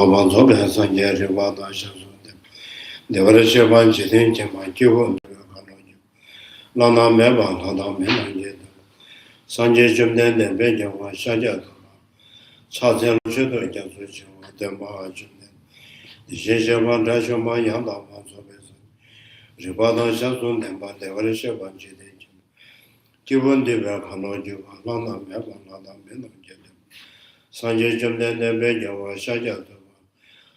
Avanzo Sanje Rivada Shazundem. The Varishavan Jidin Jama Kivu Lana Meva Lana Mena Sanje Jumden de Bejawa Shaja Chazel Shudo Jazu Dema Jumden. The Jeshavan Rashoma Yanda Vanzo Rivada Shazundem, but the Varishavan Jidin Kivun de Vakanoju Lana Meva Lana Mena Sanje Jumden de Bejawa Shaja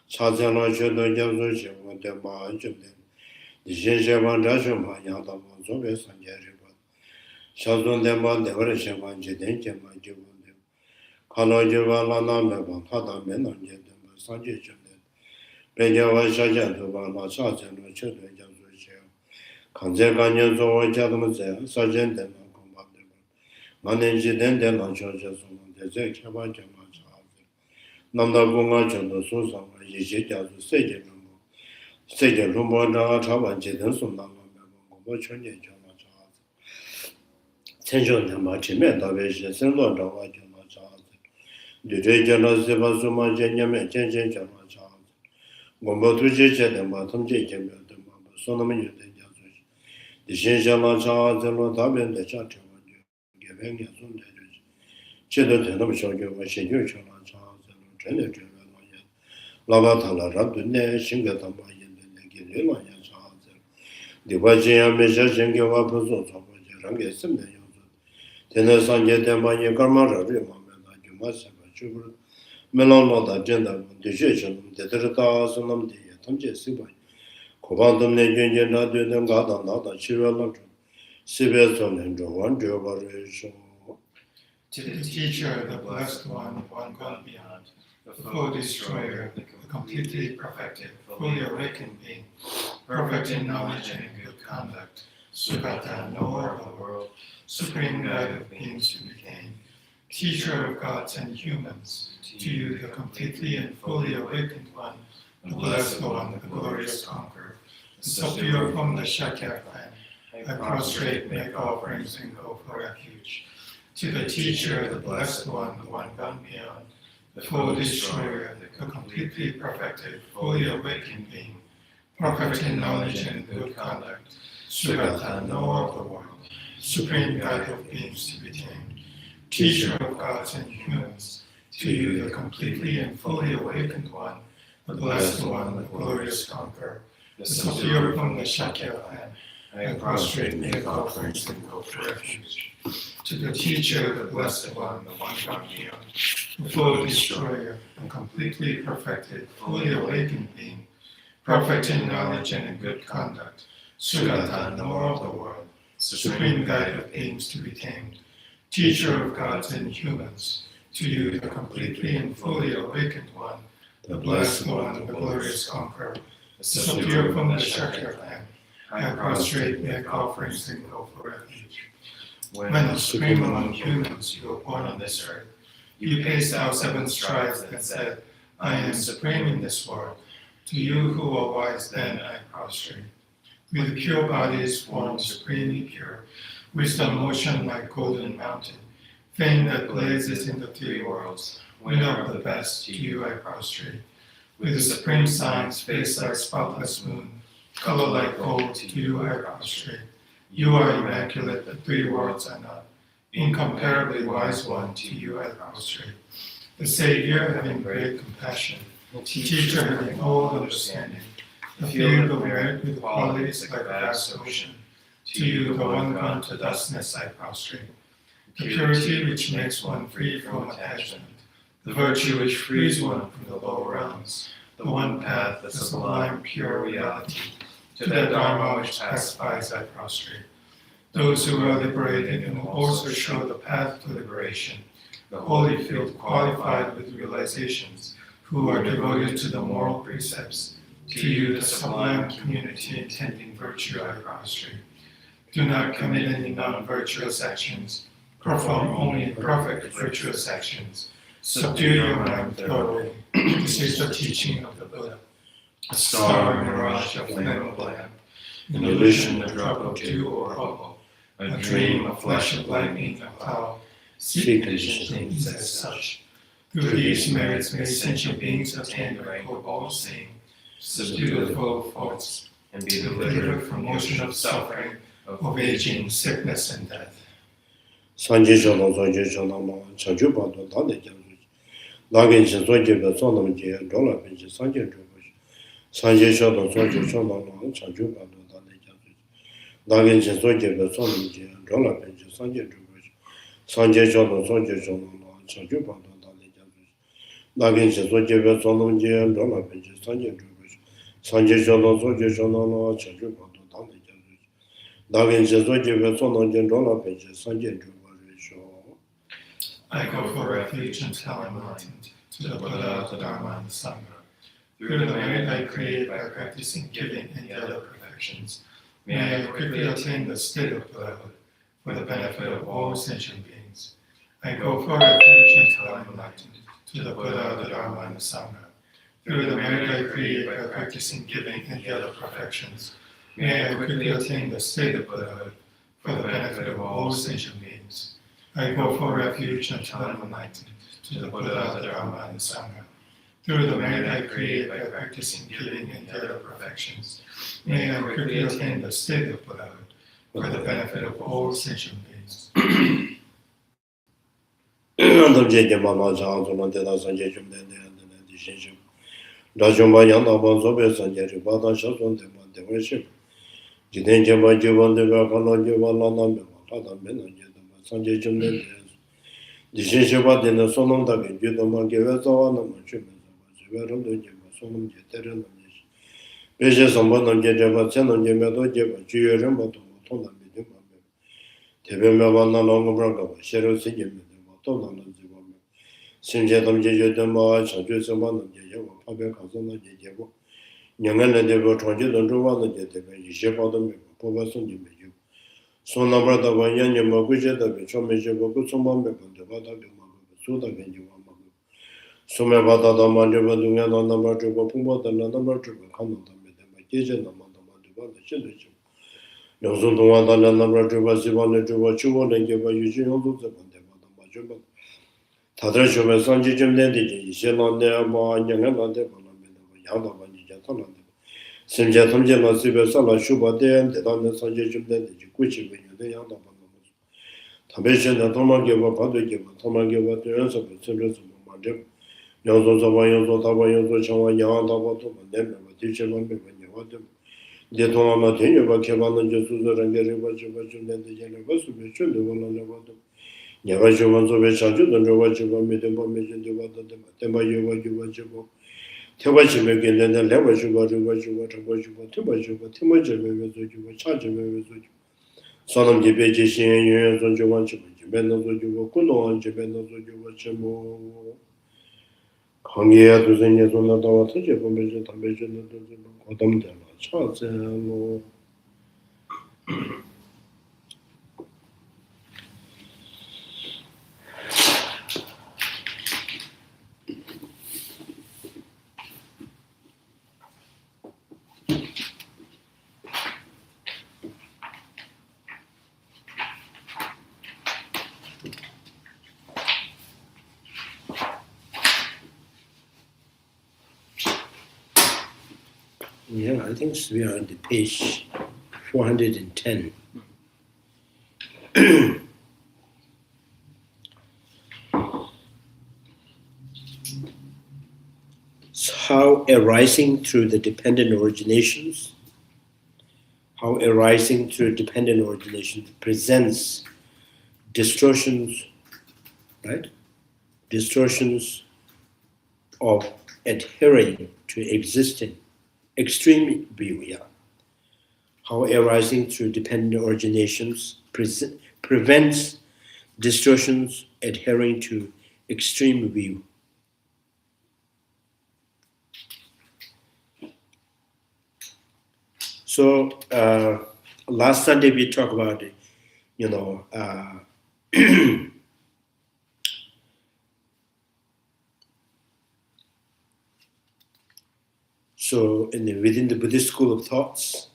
Chazelo Shudo Jazu Shiva Dema Jumden. The Jeshavan Rashoma Yanda Vanzo Sanje Shazun Dema, the Varishavan Jidin Jama Jivundem. Kanojuva Lana Meva Pada Menon Jedem, Sanje Jumden. Bejawa Shaja Dubana Chazelo Shudo Jazu Shiva. Kanze Ganyan Zoa Jadamase, Sergeant Dema Combatable. Manage then the Lanchoja Suman, the Zekaba Jama Chazi. Nanda Bunga Jodo Susan, Yishazu Sege Lumbo. Sege Lumbo Chava Jeden Sunama Mebo, Chunye Jama Chazi. Tension Dema Chime, Davish, Sendo Java Jama Chazi. The Jana Siva Suma Janyame, Jenja Jama Chazi. Gombo to Jama, Tom J. Jama, Sonoman. The Shenjala Chazi, Taben, the Chacha, giving a soon day. Children of Shojo, Shinju Chazi, General Lavatala Rabdune, Shingatama, and the Gilima Chazi. The Vajia measures and give up a sort of Rangasim. Tenasan Yetamaya Karmara, you must have a sugar. Melon agenda, decision, the Terratas and the Tamje Sibai. Covandum Negin, not do them got another Chirel, Sibeson and Joan Jovaration. To the teacher, the blessed one gone beyond, the full destroyer, the completely perfected, fully awakened being, perfect in knowledge and in good conduct, Sugata, knower of the world, supreme guide of beings who became, teacher of gods and humans, to you, the completely and fully awakened one, the blessed one, the glorious conqueror, the subduer from the Shakya clan, I prostrate, make offerings, and go for refuge. To the teacher, the blessed one gone beyond, the full destroyer, the completely perfected, fully awakened being, perfect in knowledge and good conduct, Sugata, knower of the world, supreme guide of beings to be tamed, teacher of gods and humans, to you, the completely and fully awakened one, the blessed one, the glorious conqueror, the subduer from the Shakya clan, I prostrate, make offerings, and go for refuge. To the teacher, the blessed one gone beyond, the full destroyer, the completely perfected, fully awakened being, perfect in knowledge and in good conduct, Sugata, knower of the world, supreme guide of beings to be tamed, teacher of gods and humans, to you, the completely and fully awakened one, the blessed one, the glorious conqueror, the subduer from the Shakya clan, I prostrate, make offerings, and go for refuge. When the supreme among humans you were born on this earth, you paced out 7 strides and said, I am supreme in this world. To you who were wise then I prostrate. With pure bodies formed supremely pure, wisdom motion like golden mountain, fame that blazes in the 3 worlds, winner of the best, to you I prostrate. With the supreme signs, face like spotless moon, color like gold, to you I prostrate. You are immaculate, the 3 worlds are not. Incomparably wise one, to you I prostrate. The Savior having great compassion, the teacher having all understanding, the field of merit with qualities like a vast ocean. To you, the one gone to dustness, I prostrate. The purity which makes one free from attachment, the virtue which frees one from the lower realms, the one path, the sublime pure reality. To that Dharma which pacifies, I prostrate. Those who are liberated and also show the path to liberation, the holy field qualified with realizations, who are devoted to the moral precepts. To you, the sublime community intending virtue, I prostrate. Do not commit any non-virtuous actions, perform only perfect virtuous actions. Subdue your mind thoroughly. This is the teaching of the Buddha. A star, a mirage, a flame of lamp, an illusion, a drop of dew or bubble, a dream, a flash of lightning, a cloud. Seek these things as such. Through these merits may sentient beings attain the rank of all seeing, subdue the foe of faults, and be delivered from motion of suffering, of aging, sickness, and death. Sanje Shalom Sanje Shalom Chanju Pado Dade Jansu Nagin Soje Sonam Je Dola Benji Sanje Drubush Sanje Shalom Sanje Shalom Chanju Pado Dade Jansu Nagin Soje Sonam Je Dola Benji Sanje Drubush Sanje Shalom Sanje Shalom Chanju Pado Dade Jansu Nagin Soje Sonam Je Dola Benji Sanje Drubush Sanje Shalom Soje Shalom Chanju Pado Dade Jansu Nagin Soje Sonam Je Dola Benji Sanje Drubush. I go for refuge until I'm enlightened to the Buddha, the Dharma, and the Sangha. Through the merit I create by practicing giving and the other perfections, may I quickly attain the state of Buddhahood for the benefit of all sentient beings. I go for refuge until I'm enlightened to the Buddha, the Dharma, and the Sangha. Through the merit I create by practicing giving and the other perfections, may I quickly attain the state of Buddhahood for the benefit of all sentient beings. I go for refuge until I'm enlightened to the Buddha, the Dharma, and the Sangha. Through the merit I create by practicing giving and the other perfections, may I quickly attain the state of Buddhahood for the benefit of all sentient beings. Sanje Jumden, the Shinshaba in the Sonam Davi, Judama Gavazawa, Verum, Sonam Jeteran, Beja Sambana Java, Senan Jemado Java, Juyambato, Tona, Tebemavana Long Braga, Shero Sigim, Tona, Sinjatam Jejama, Sanjusaman, Java, Pabia Kazana Java, Yangana Devo Trajet and Rovana Jeteva, Shepadam, Povason Jimu. Son number the one young Maguja, the Chomeja Boku, some Mamma, the Vata, Suda Benjama. Sumavata, the Mandeva, the number to Puma, the number to Canada, the Majan, the Mandama, the children. Yozun, the number to Vasivan, to what you want and give a usual look at the Majuma. Tadrashu, Sanji Jim Dendi, Shelan, the Young and the Yama, Jatana. Simjatam Jama Siva Sala Shuba de and the Dana Sanjay Dendi, which is when you the other one. Tabation that Toma gave up, Padu gave up, Toma gave up the answer, but Sindras of Mandem. Yozo Zavayo, Tavayo, Shawa, Yan, Tavato, and then a teacher when you want them. The Toma Matin, but Kevana Jesus and Gary was and the University, should the one on the water. Yavajo was of a Shaju, and Rovajo made them information to what the Tembayo, what you want to go. Tebashi again, and the level you got to what you want to watch you, Tibashi, but Timaja was you were charging me with you. Son of the Beji, and you don't want to Jibendo, you were Kuno, and Jibendo, you were Chemo. Hongia to send you on the water, Japan, Tamation, Autumn, Charles, and yeah, I think we are on the page 410. So how arising through the dependent originations, presents distortions, right? Distortions of adhering to existing extreme view, yeah. How arising through dependent originations prevents distortions adhering to extreme view. So last Sunday we talked about, so within the Buddhist school of thoughts,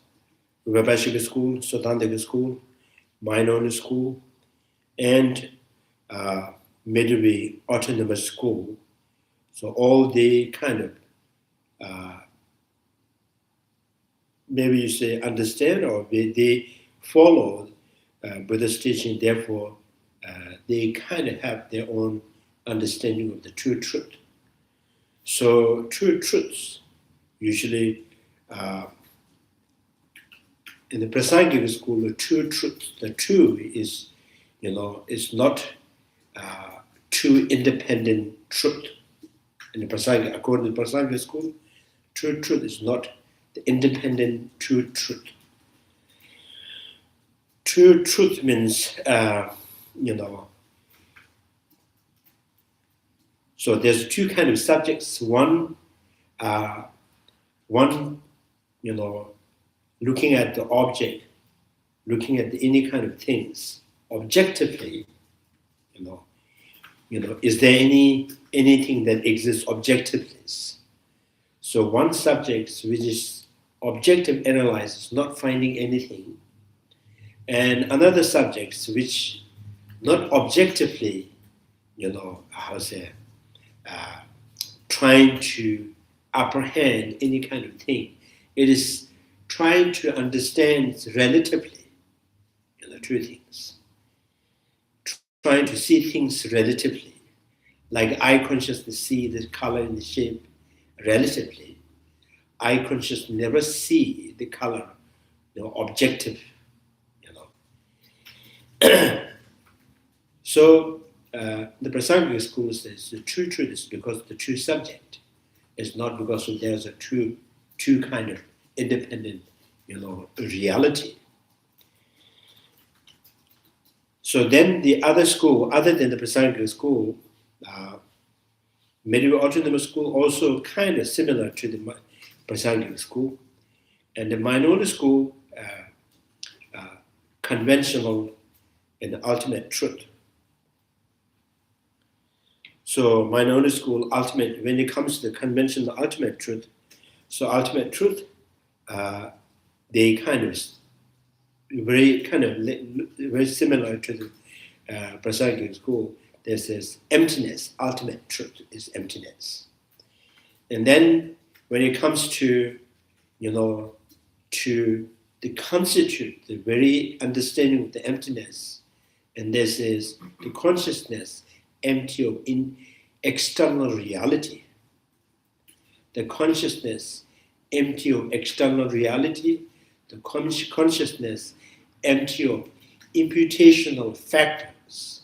Vibhashika school, Sautantaka school, mind-only school, and Medvi autonomous school, So all the kind of, maybe you say understand, or they follow Buddha's teaching, therefore they kind of have their own understanding of the true truth. So true truths, usually in the Prasangika school, the true truth, the true is, is not true independent truth. In the Prasangika, according to the Prasangika school, true truth is not the independent true truth. True truth means, so there's two kind of subjects. One, looking at the object, looking at any kind of things objectively, is there anything that exists objectively? So one subject which is objective analysis, not finding anything, and another subject which not objectively, trying to apprehend any kind of thing. It is trying to understand relatively, two things. Trying to see things relatively, like eye consciousness see the color and the shape relatively. Eye consciousness never see the color, objective, So the Prasangika school says the true truth is because the true subject is not because there's a two kind of independent, reality. So then the other school, other than the Prasangika school, medieval autonomous school also kind of similar to the Prasangika school, and the minority school, conventional and the ultimate truth. So minority school, ultimate, when it comes to the conventional ultimate truth, so ultimate truth, they kind of very similar to the Prasangika school. This is emptiness. Ultimate truth is emptiness. And then when it comes to, to the constitute, the very understanding of the emptiness, and this is the consciousness empty of external reality. The consciousness empty of external reality, the consciousness empty of imputational factors.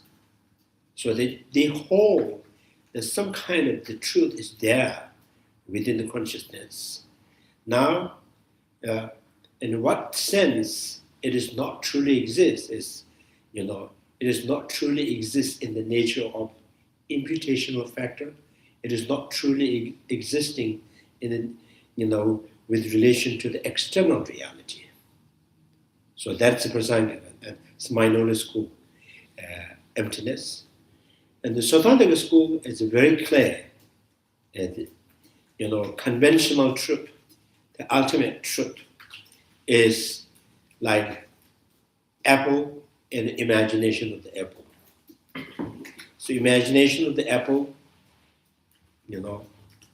So they hold that some kind of the truth is there within the consciousness. Now, in what sense it is not truly exist is, it is not truly exist in the nature of imputational factor. It is not truly existing in, with relation to the external reality. So that's the Prasangika, it's minority school, emptiness. And the Sautrantika school is very clear, conventional truth, the ultimate truth is like apple and imagination of the apple. So imagination of the apple,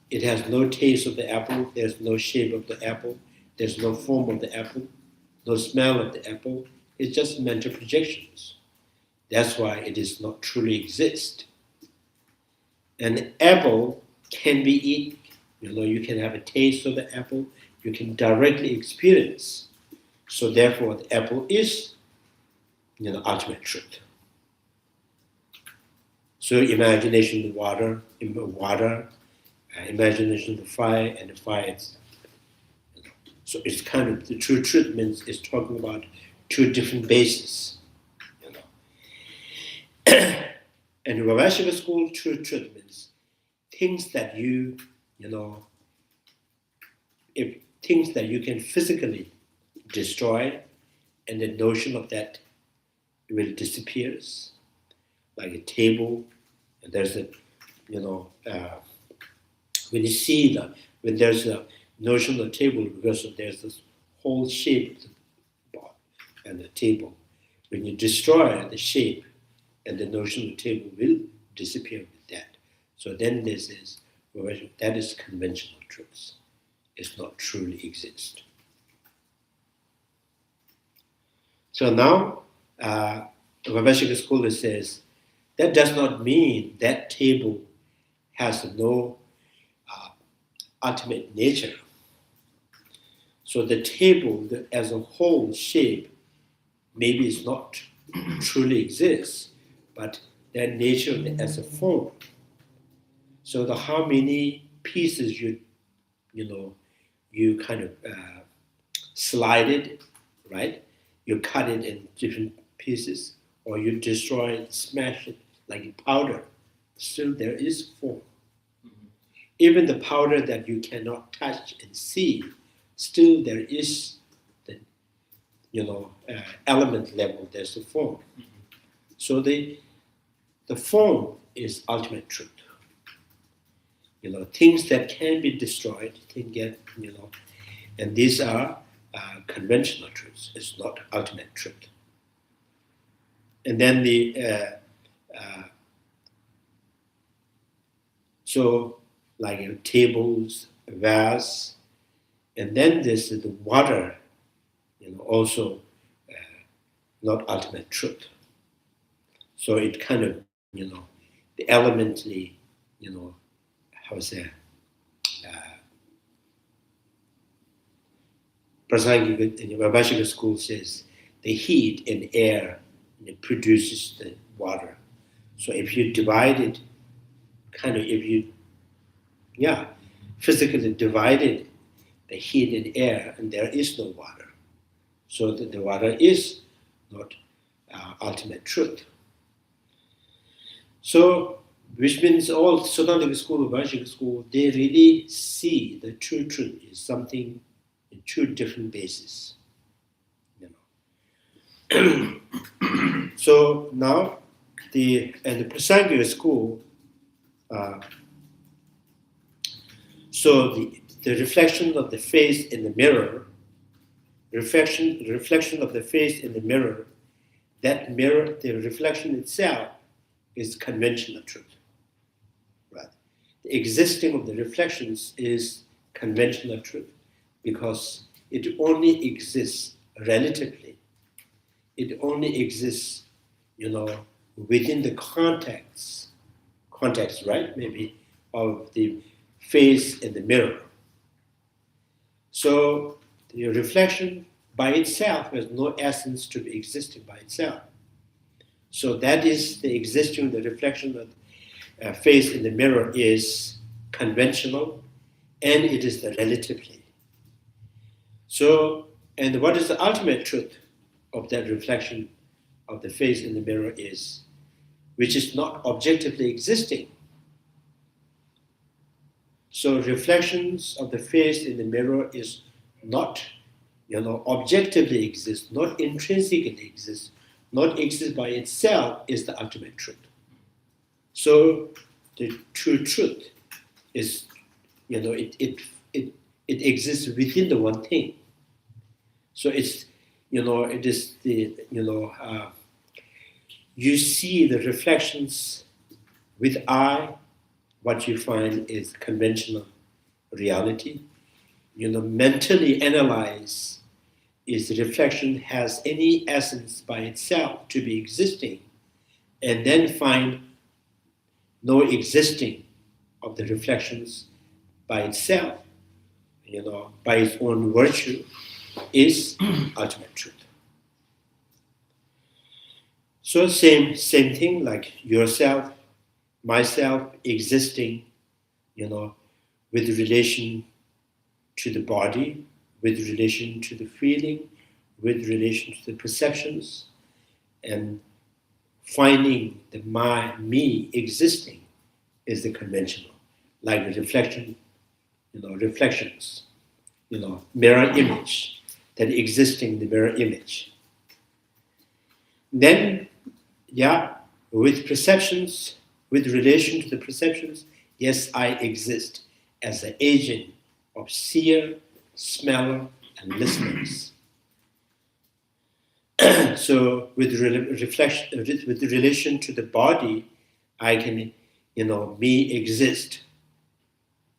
it has no taste of the apple, there's no shape of the apple, there's no form of the apple, no smell of the apple. It's just mental projections. That's why it does not truly exist. An apple can be eaten. You can have a taste of the apple, you can directly experience. So therefore, the apple is, ultimate truth. So imagination of water, imagination of the fire, and the fire itself. So it's kind of, the true truth means it's talking about two different bases. And in Vaishnava school, true truth means things that if things that you can physically destroy, and the notion of that will disappear. Like a table, and there's a, when you see when there's a notion of the table, because there's this whole shape of the board and the table. When you destroy the shape, and the notion of the table will disappear with that. So then this is that is conventional truths. It's not truly exist. So now, the Vivek school says, that does not mean that table has no ultimate nature. So the table as a whole shape maybe is not truly exists, but their nature as a form. So the how many pieces you kind of slide it, right? You cut it in different pieces, or you destroy it, smash it like powder. Still there is form. Even the powder that you cannot touch and see, still there is the element level. There's the form. So the form is ultimate truth. Things that can be destroyed can get and these are conventional truths. It's not ultimate truth. And then so like tables, vase, and then there's the water, also not ultimate truth. So it kind of, the elementally, how to say, Prasangika in the Vaibhashika school says the heat and air produces the water. So if you divide it, physically divided the heat and air, and there is no water. So the water is not ultimate truth. So, which means all Sodhantika school, Vaibhashika school, they really see the true truth is something in two different bases. So now the Prasangika school, so the reflection of the face in the mirror, reflection of the face in the mirror, that mirror, the reflection itself is conventional truth. Right? The existing of the reflections is conventional truth because it only exists relatively. It only exists, within the context, right? Maybe of the face in the mirror. So the reflection by itself has no essence to be existing by itself. So that is the existing, the reflection of the face in the mirror is conventional, and it is the relatively. So, and what is the ultimate truth of that reflection of the face in the mirror is, which is not objectively existing. So reflections of the face in the mirror is not, objectively exists, not intrinsically exists, not exist by itself is the ultimate truth. So the true truth is, it exists within the one thing. So it's, it is the, you see the reflections with eye, what you find is conventional reality. Mentally analyze is the reflection has any essence by itself to be existing, and then find no existing of the reflections by itself, by its own virtue, is ultimate truth. So same thing like yourself, myself existing, with relation to the body, with relation to the feeling, with relation to the perceptions, and finding the me existing is the conventional, like the reflection, reflections, mirror image, that existing the mirror image. Then, with perceptions, with relation to the perceptions, yes, I exist as an agent of seer, smeller, and listeners. So with reflection, with the relation to the body, I can, me exist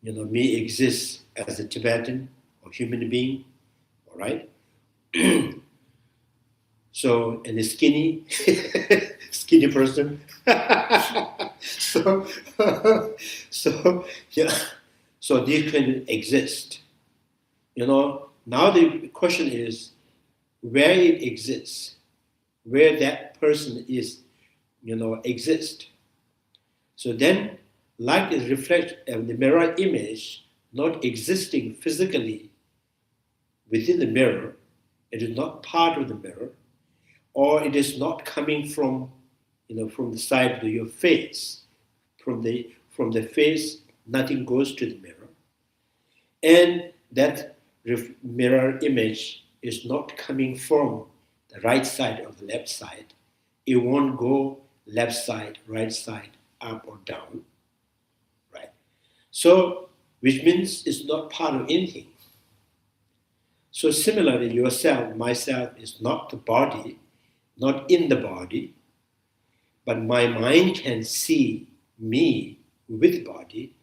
me exists as a Tibetan or human being, all right? So, and a skinny, skinny person. so, so, yeah, so they can exist. Now the question is where it exists, where that person is, exist. So then, light is reflected of the mirror image, not existing physically within the mirror. It is not part of the mirror, or it is not coming from, from the side of your face. From the face, nothing goes to the mirror, and that mirror image is not coming from the right side or the left side. It won't go left side, right side, up or down, right? So, which means it's not part of anything. So similarly, yourself, myself is not the body, not in the body, but my mind can see me with body.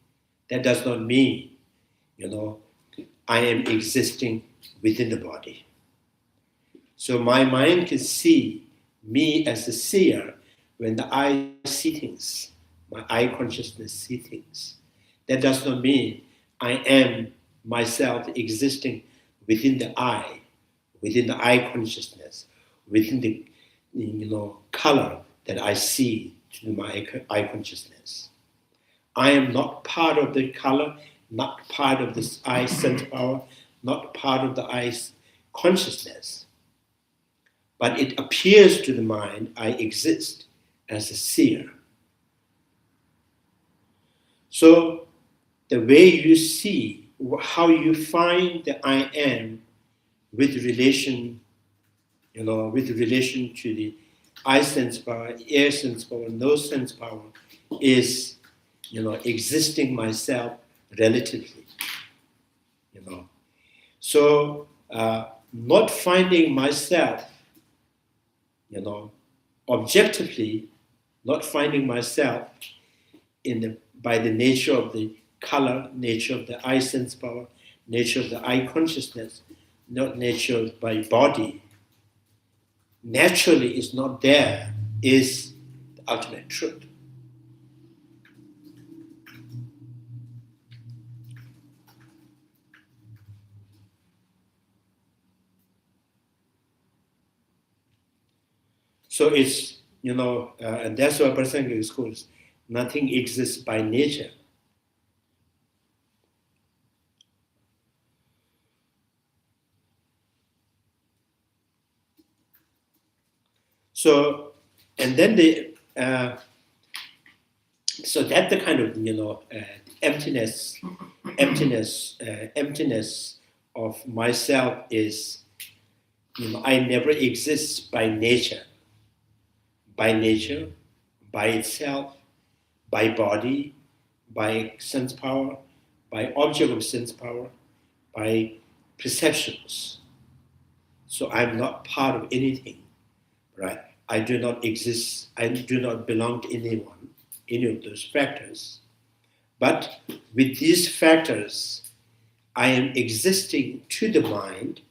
That does not mean, I am existing within the body. So my mind can see me as a seer when the eye see things, my eye consciousness see things. That does not mean I am myself existing within the eye consciousness, within the color that I see through my eye consciousness. I am not part of the color, not part of this eye sense power, not part of the eye's consciousness. But it appears to the mind I exist as a seer. So the way you see, how you find the I am with relation to the eye sense power, ear sense power, nose sense power, is, existing myself relatively, So not finding myself, objectively, not finding myself by the nature of the color, nature of the eye sense power, nature of the eye consciousness, not nature by body, naturally is not there, is the ultimate truth. So it's, and that's why Prasangika schools, nothing exists by nature. So, and then so that the kind of, emptiness of myself is, I never exist by nature, by itself, by body, by sense power, by object of sense power, by perceptions. So I'm not part of anything, right? I do not exist, I do not belong to anyone, any of those factors. But with these factors, I am existing to the mind,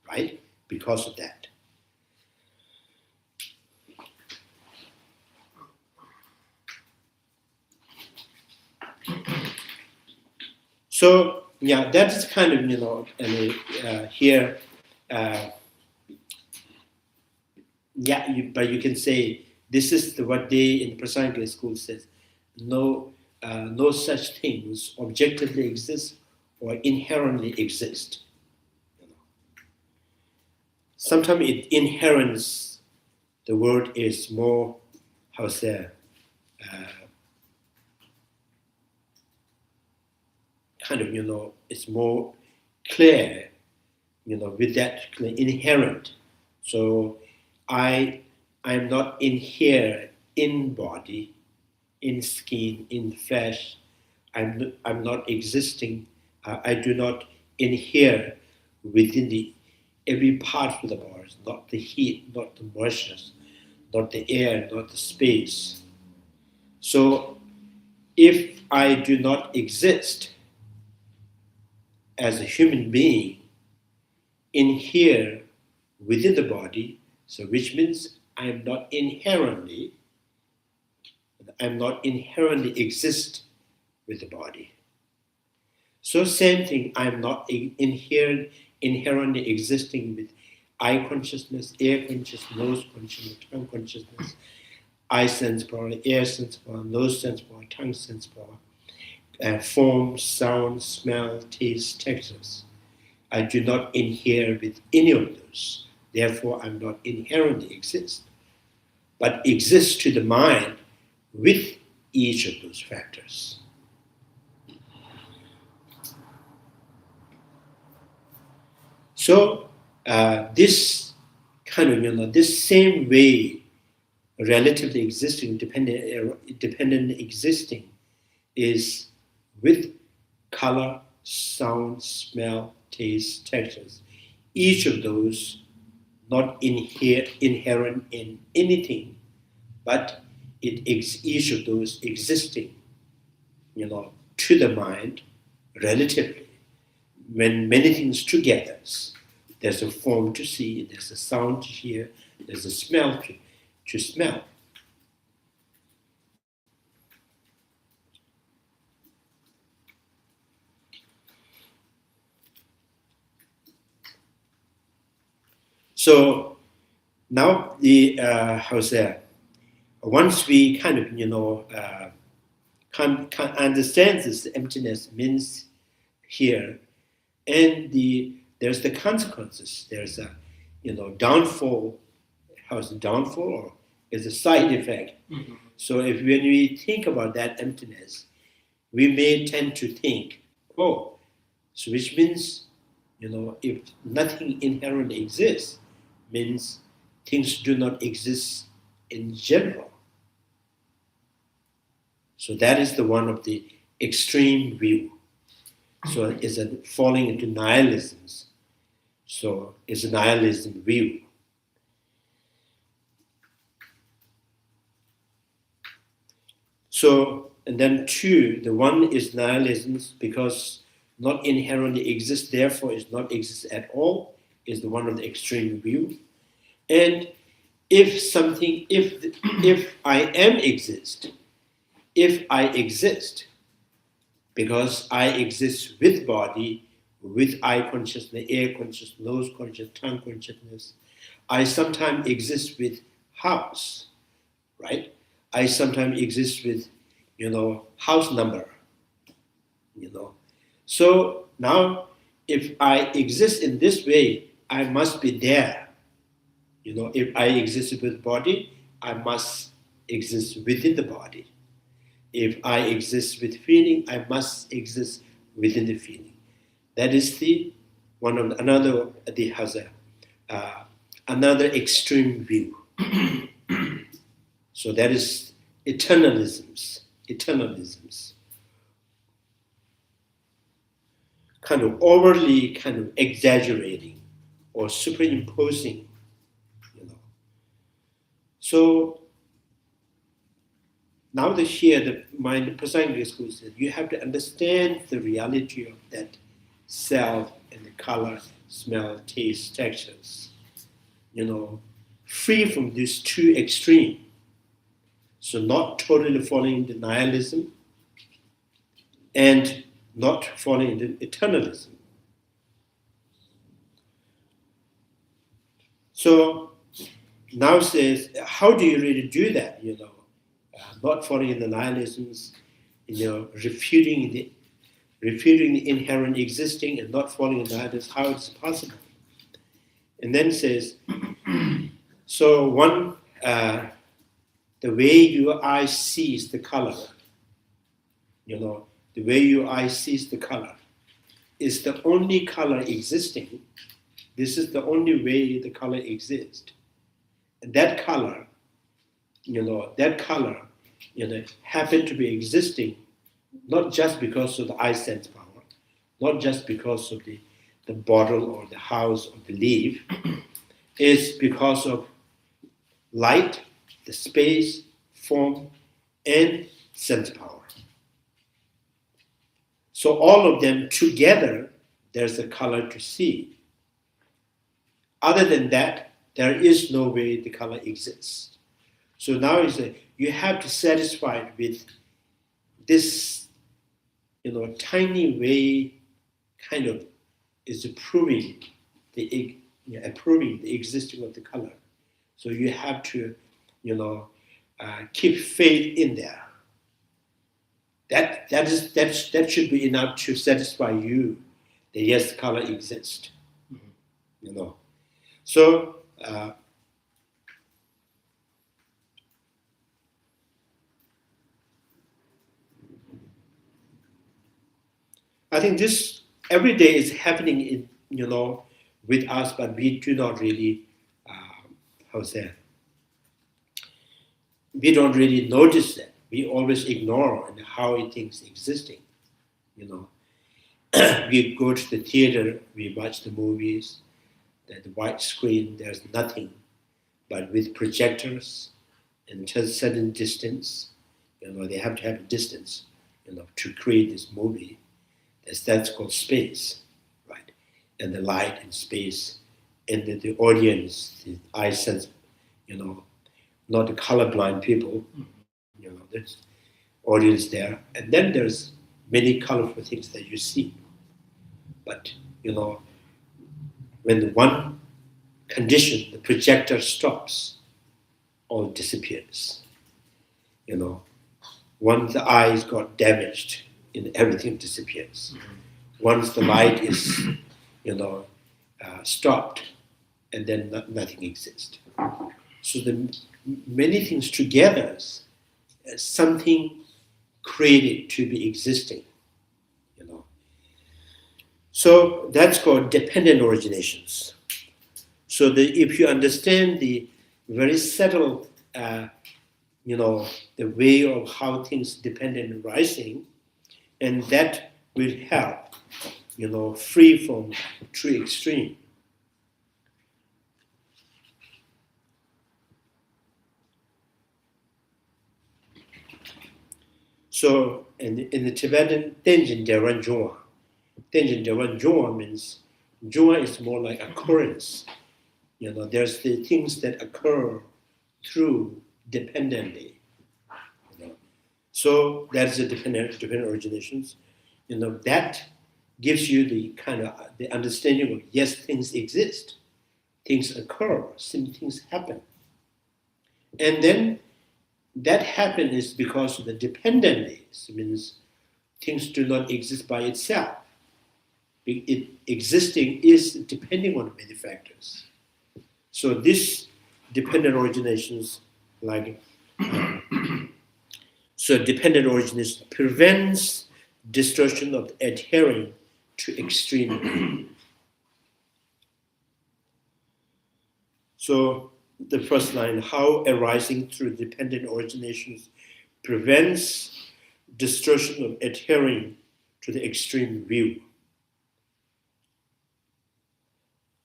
right? Because of that. So, yeah, that is kind of, here, but you can say this is what they in Prasangika school says, no such things objectively exist or inherently exist. Sometimes it inherents, the word is more, how to say, kind of, it's more clear, with that inherent. So I'm not in here, in body, in skin, in flesh. I'm not existing. I do not inhere within every part of the body, not the heat, not the moisture, not the air, not the space. So if I do not exist, as a human being inhere within the body, so which means I'm not inherently exist with the body. So same thing, I'm not inherently existing with eye consciousness, ear consciousness, nose consciousness, tongue consciousness, eye sense power, ear sense power, nose sense power, tongue sense power, form, sound, smell, taste, textures. I do not inhere with any of those. Therefore, I'm not inherently exist, but exist to the mind with each of those factors. So this kind of, this same way, relatively existing, dependent existing, is with color, sound, smell, taste, textures. Each of those not inherent in anything, but each of those existing, to the mind relatively. When many things together, there's a form to see, there's a sound to hear, there's a smell to smell. So now once we kind of can understand this emptiness means here, and there's the consequences. There's a downfall. How's the downfall, or is a side effect? Mm-hmm. So when we think about that emptiness, we may tend to think, so which means if nothing inherently exists, means things do not exist in general. So that is the one of the extreme view. So it's falling into nihilisms. So it's a nihilism view. So, and then two, the one is nihilism because not inherently exists, therefore is not exist at all, is the one of the extreme view. And if I am exist, if I exist, because I exist with body, with eye consciousness, ear consciousness, nose consciousness, tongue consciousness, I sometimes exist with house, right? I sometimes exist with, house number, So now, if I exist in this way, I must be there. If I exist with body, I must exist within the body. If I exist with feeling, I must exist within the feeling. That is another extreme view. So that is eternalisms, kind of overly kind of exaggerating or superimposing, So now the mind Prasangika school says you have to understand the reality of that self and the color, smell, taste, textures. Free from these two extremes. So not totally falling into nihilism and not falling into eternalism. So now says, how do you really do that? Not falling into nihilisms, refuting the inherent existing and not falling into nihilism. How is it possible? And then says, so one, the way your eye sees the color, the way your eye sees the color is the only color existing. This is the only way the color exists. And that color, happened to be existing not just because of the eye sense power, not just because of the bottle or the house or the leaf, is because of light, the space, form, and sense power. So all of them together there's a color to see. Other than that, there is no way the color exists. So now you have to satisfy it with this, tiny way, kind of is approving the existing of the color. So you have to, keep faith in there. That should be enough to satisfy you that yes, color exists. So I think this every day is happening in with us, but we do not really we don't really notice that. We always ignore and how it is existing. We go to the theater, we watch the movies, the white screen, there's nothing. But with projectors and to a certain distance, they have to have a distance, to create this movie. That's called space, right? And the light and space, and the audience, the eye sense, not the colorblind people, there's audience there. And then there's many colorful things that you see. But, when the one condition, the projector stops, all disappears. Once the eyes got damaged, everything disappears. Once the light is, stopped, and then nothing exists. So the many things together, something created to be existing. So that's called dependent originations. So if you understand the very subtle, the way of how things dependent and rising, and that will help, free from true extreme. So in the Tibetan, Tenjin Deran Jua. Tenjin Deran Jua means, Jua is more like occurrence. There's the things that occur through dependently. So that's the dependent originations. That gives you the kind of the understanding of yes, things exist, things occur, some things happen. And then that happen is because of the dependencies, means things do not exist by itself. It existing is depending on many factors. So this dependent originations, so dependent origination prevents distortion of adhering to extreme. So the first line, how arising through dependent originations prevents distortion of adhering to the extreme view.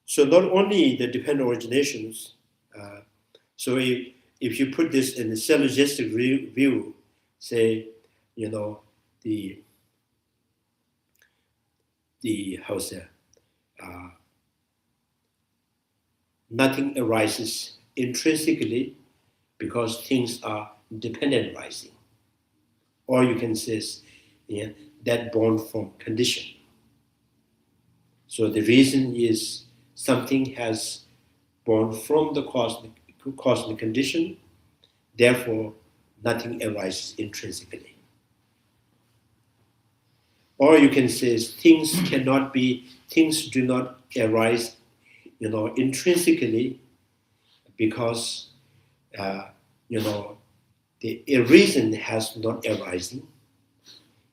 So not only the dependent originations, so if you put this in the syllogistic view, say, nothing arises intrinsically because things are dependent rising. Or you can say that born from condition. So the reason is something has born from the cosmic condition, therefore nothing arises intrinsically. Or you can say things do not arise, intrinsically because, a reason has not arising.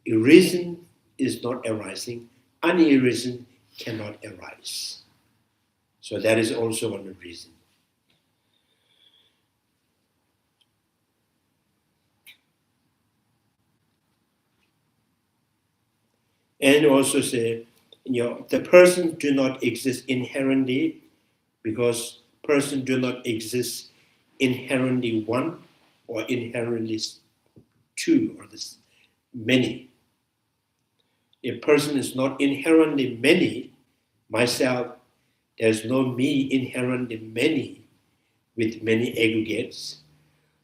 A reason is not arising. Any reason cannot arise. So that is also one reason. And also say, the person do not exist inherently because person do not exist inherently one or inherently two or many. a person is not inherently many, myself, there's no me inherently many with many aggregates.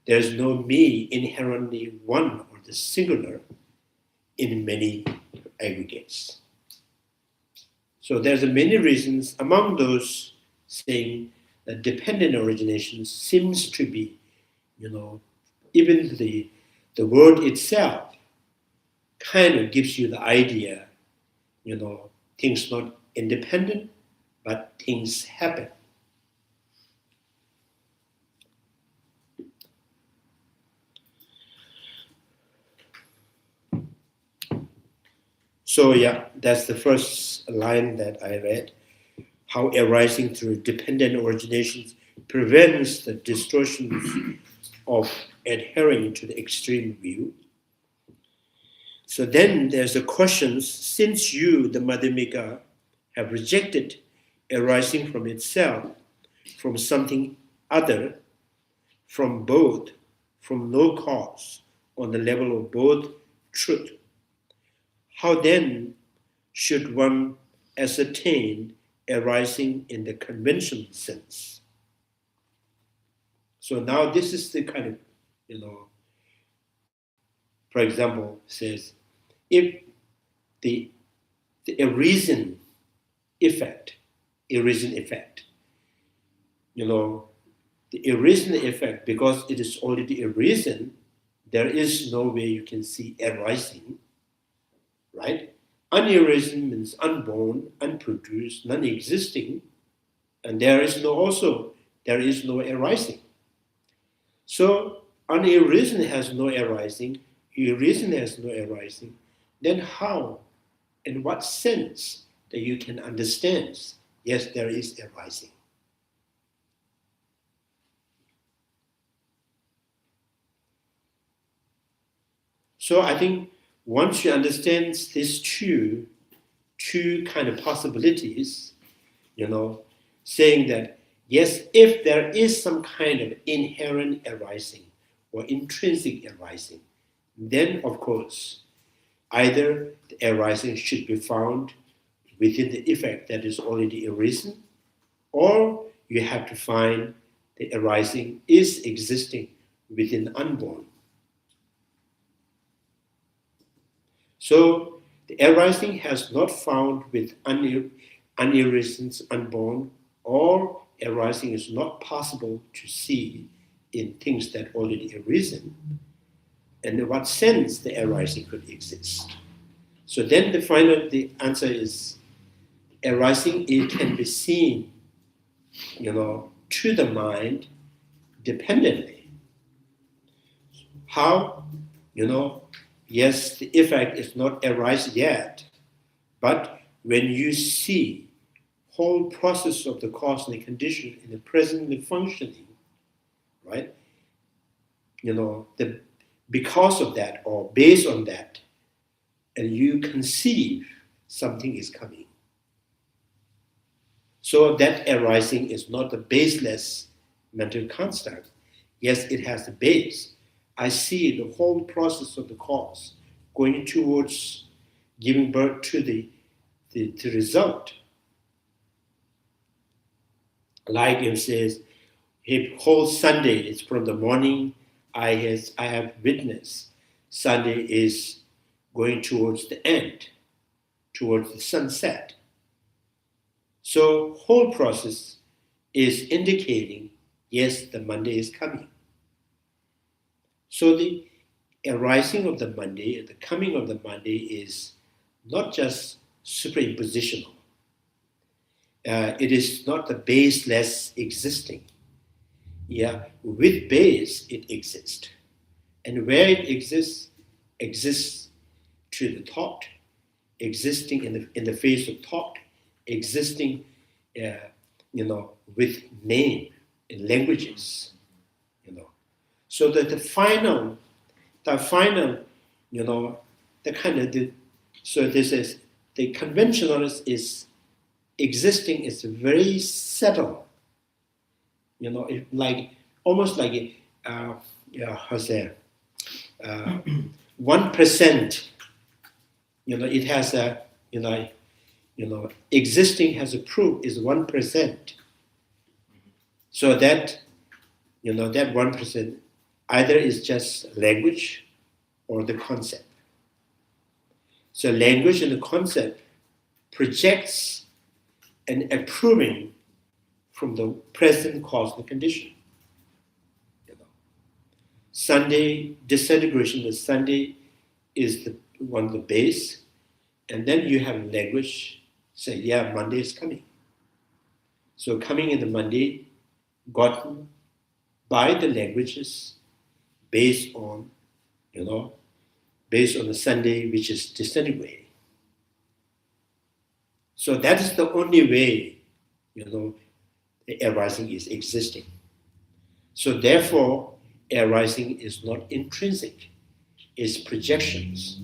There's no me inherently one or the singular in many aggregates. So there's many reasons. Among those, saying that dependent origination seems to be, even the word itself kind of gives you the idea, things not independent, but things happen. So yeah, that's the first line that I read. How arising through dependent originations prevents the distortions of adhering to the extreme view. So then there's the questions, since you, the Madhyamika, have rejected arising from itself, from something other, from both, from no cause, on the level of both truth, how then should one ascertain arising in the conventional sense? So now this is the kind of, for example, says, if the arisen effect, the arisen effect, because it is already arisen, there is no way you can see arising, right? Unarisen means unborn, unproduced, non-existing, and there is no arising. So unarisen has no arising, arisen has no arising. Then how, in what sense that you can understand, yes, there is arising? So I think once you understand these two kind of possibilities, saying that, yes, if there is some kind of inherent arising or intrinsic arising, then of course, either the arising should be found within the effect that is already arisen, or you have to find the arising is existing within unborn. So the arising has not found with unarisen, unborn, or arising is not possible to see in things that already arisen. And in what sense the arising could exist? So then the answer is arising, it can be seen, to the mind dependently. How? Yes, the effect is not arise yet, but when you see whole process of the cause and the condition in the presently functioning, right? Because of that or based on that, and you conceive something is coming. So that arising is not a baseless mental construct. Yes, it has a base. I see the whole process of the cause going towards giving birth to the result. Like it says, if whole Sunday is from the morning I have witnessed, Sunday is going towards the end, towards the sunset. So whole process is indicating, yes, the Monday is coming. So the arising of the Monday, the coming of the Monday is not just superimpositional. It is not the baseless existing. Yeah, with base it exists. And where it exists to the thought, existing in the face of thought, existing, with name in languages, So that the final, so this is, the conventionalist is existing is very subtle, almost like 1% it has a, existing has a proof is 1%. So that, that 1% either is just language or the concept. So language and the concept projects an approving from the present causal condition. Sunday, disintegration of Sunday is the one of the base, and then you have language say, yeah, Monday is coming. So coming in the Monday, gotten by the languages based on, based on the Sunday which is disintegrating. So that is the only way, the arising is existing. So therefore, arising is not intrinsic, it's projections.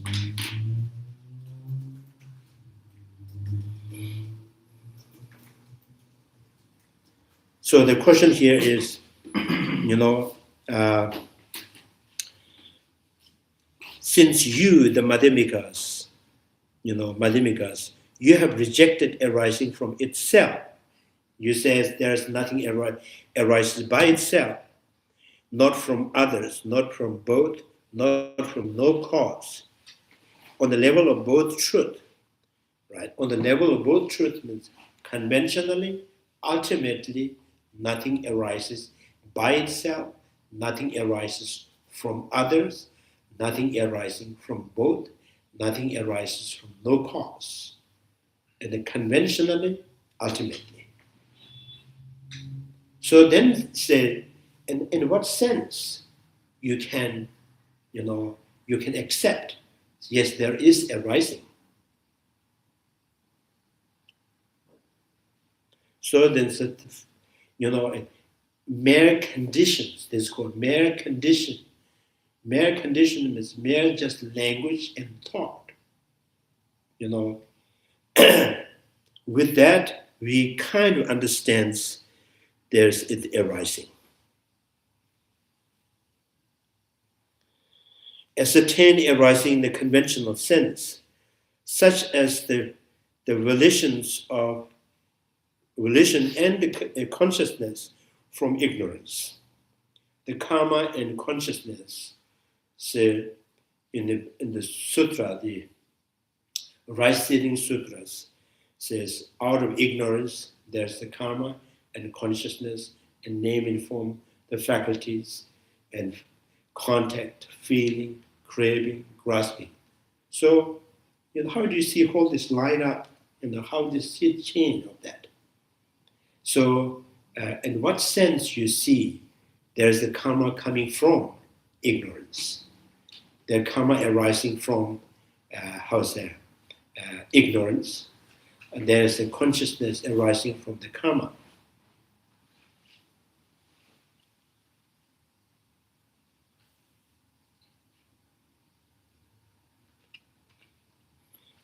So the question here is, since you, the Madhyamikas, you have rejected arising from itself. You say there's nothing arises by itself, not from others, not from both, not from no cause. On the level of both truth, right? On the level of both truth means conventionally, ultimately, nothing arises by itself, nothing arises from others, nothing arising from both, nothing arises from no cause. And then conventionally, ultimately. So then say, in what sense you can, you can accept, yes, there is arising. So then, mere conditions, this is called mere condition. Mere condition means mere just language and thought. With that, we kind of understands there's it arising. Ascertain arising in the conventional sense, such as the volitions of volition and the consciousness from ignorance. The karma and consciousness, say in the sutra, the right-sitting sutras, says out of ignorance there's the karma and consciousness and name and form, the faculties and contact, feeling, craving, grasping. So, how do you see all this line up and how do you see the change of that? So, in what sense you see there's the karma coming from ignorance, the karma arising from, ignorance, and there's a consciousness arising from the karma.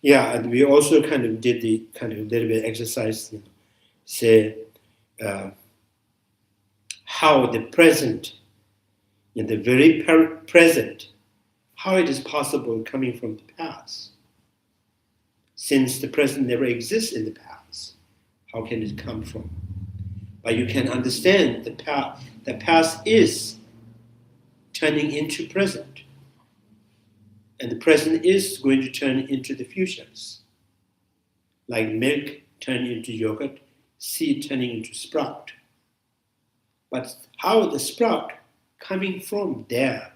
Yeah, and we also kind of did the kind of little bit exercise, say how the present, in the very present, how it is possible coming from the past. Since the present never exists in the past, how can it come from? But you can understand the past is turning into present. And the present is going to turn into the futures. Like milk turning into yogurt, seed turning into sprout. But how the sprout coming from there,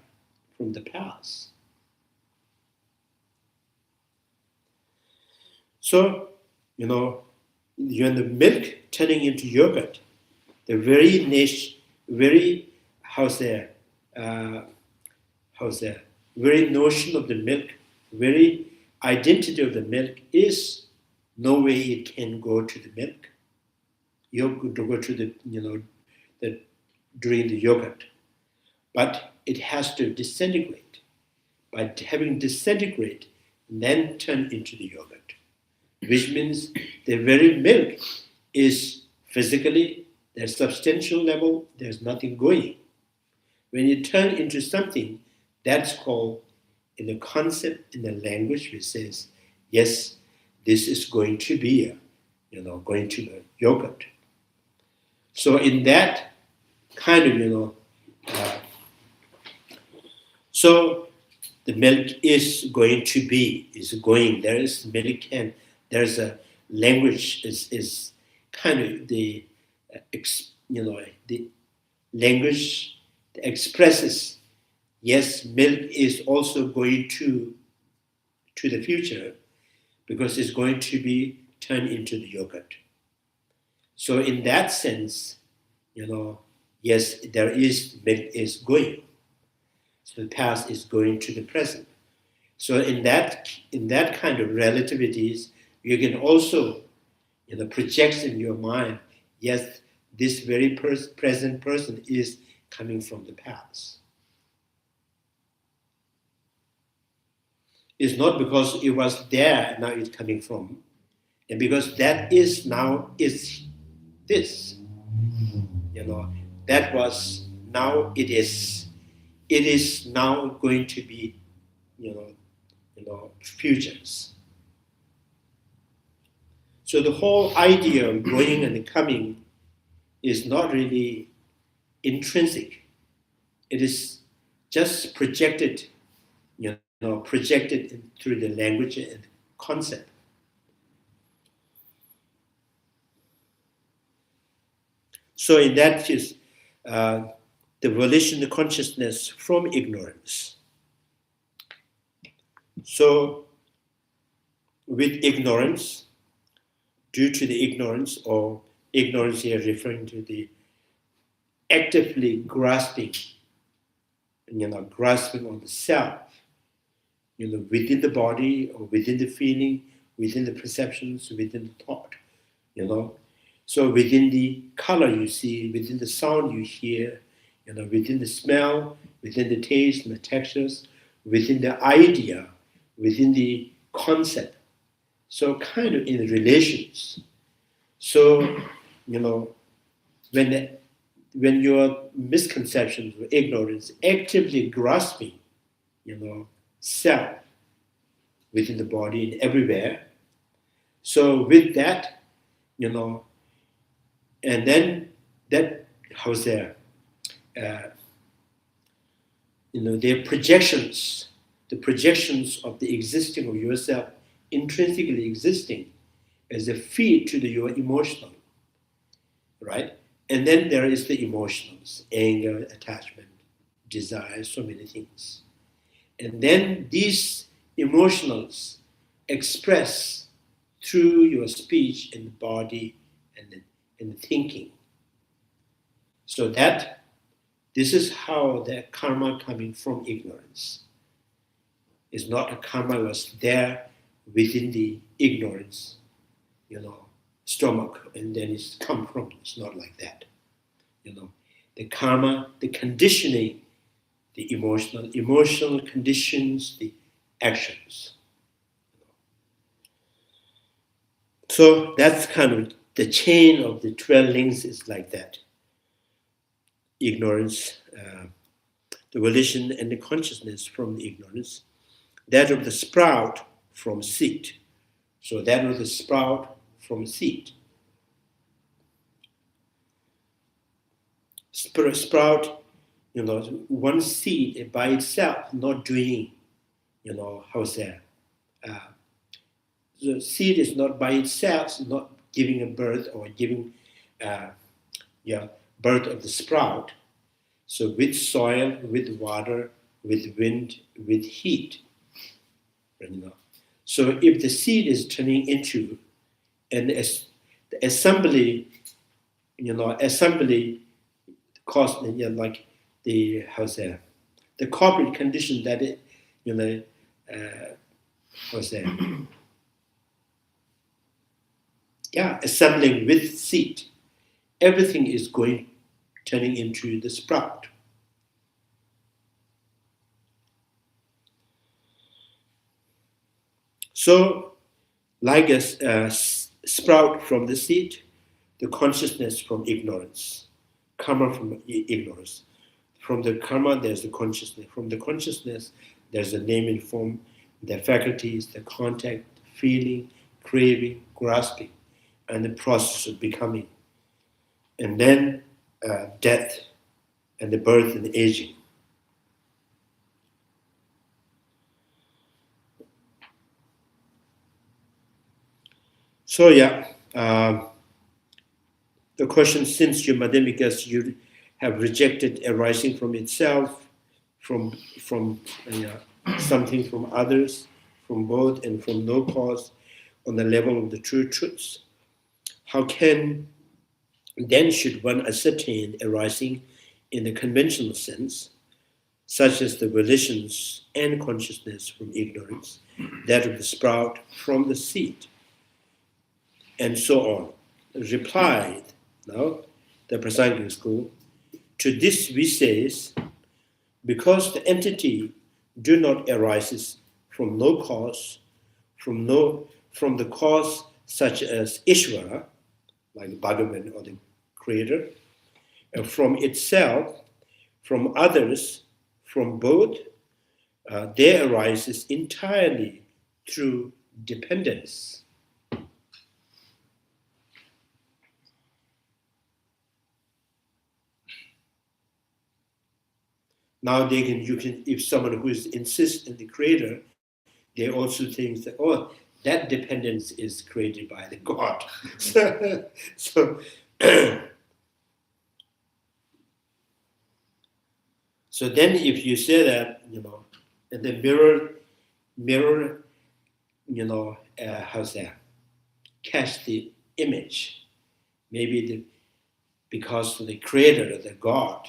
from the past? So, you're in the milk turning into yogurt, the very very notion of the milk, very identity of the milk is no way it can go to the milk. You have to go to the during the yogurt, but it has to disintegrate. By having disintegrate, then turn into the yogurt, which means the very milk is physically, there's substantial level, there's nothing going. When you turn into something, that's called, in the concept, in the language, which says yes, this is going to be, going to the yogurt. So in that kind of, so the milk is going to be, there is milk and there's a language is kind of the, the language that expresses, yes, milk is also going to the future because it's going to be turned into the yogurt. So in that sense, yes, there is milk is going. So the past is going to the present. So in that kind of relativities, you can also, project in your mind, yes, this very present person is coming from the past. It's not because it was there, now it's coming from, and because that is now is this. That was, now it is. It is now going to be, futures. So the whole idea of going and coming is not really intrinsic. It is just projected, projected through the language and concept. So in that case, the volition, the consciousness from ignorance. So with ignorance, due to the ignorance, or ignorance here referring to the actively grasping, grasping on the self, within the body or within the feeling, within the perceptions, within the thought, So within the color you see, within the sound you hear, within the smell, within the taste and the textures, within the idea, within the concept. So kind of in relations. So, when your misconceptions or ignorance actively grasping, self within the body and everywhere. So with that, and then that, how's there? Their projections, the projections of the existing of yourself intrinsically existing as a feed to your emotional, right? And then there is the emotions, anger, attachment, desire, so many things. And then these emotionals express through your speech and the body and the thinking. So that this is how the karma coming from ignorance. It's not a karma was there within the ignorance, stomach, and then it's come from. It's not like that. The karma, the conditioning, the emotional conditions, the actions. So that's kind of the chain of the 12 links is like that. Ignorance, the volition and the consciousness from the ignorance. That of the sprout from seed. So that of the sprout from seed. Sprout, one seed by itself not doing, how's that? The seed is not by itself, not giving a birth or giving, birth of the sprout. So with soil, with water, with wind, with heat, So if the seed is turning into, and the assembly, assembly cost, like the, how's that? The corporate condition that it, how's that? Assembling with seed. Everything is turning into the sprout. So, like a sprout from the seed, the consciousness from ignorance, karma from ignorance. From the karma, there's the consciousness. From the consciousness, there's the name and form, the faculties, the contact, feeling, craving, grasping, and the process of becoming. And then death and the birth and the aging. So the question, since you Madhyamikas, you have rejected arising from itself, from something from others, from both, and from no cause on the level of the true truths, how can then should one ascertain arising in the conventional sense, such as the volitions and consciousness from ignorance, that of the sprout from the seed, and so on? Replied, now, the Prasangika school, to this we say, because the entity do not arises from no cause, from the cause such as Ishvara, like Bhagavan or the Creator, from itself, from others, from both, there arises entirely through dependence. Now if someone who insists in the Creator, they also think that, oh, that dependence is created by the God. so So then if you say that, and the mirror, how's that? Catch the image. Maybe because the Creator, the God,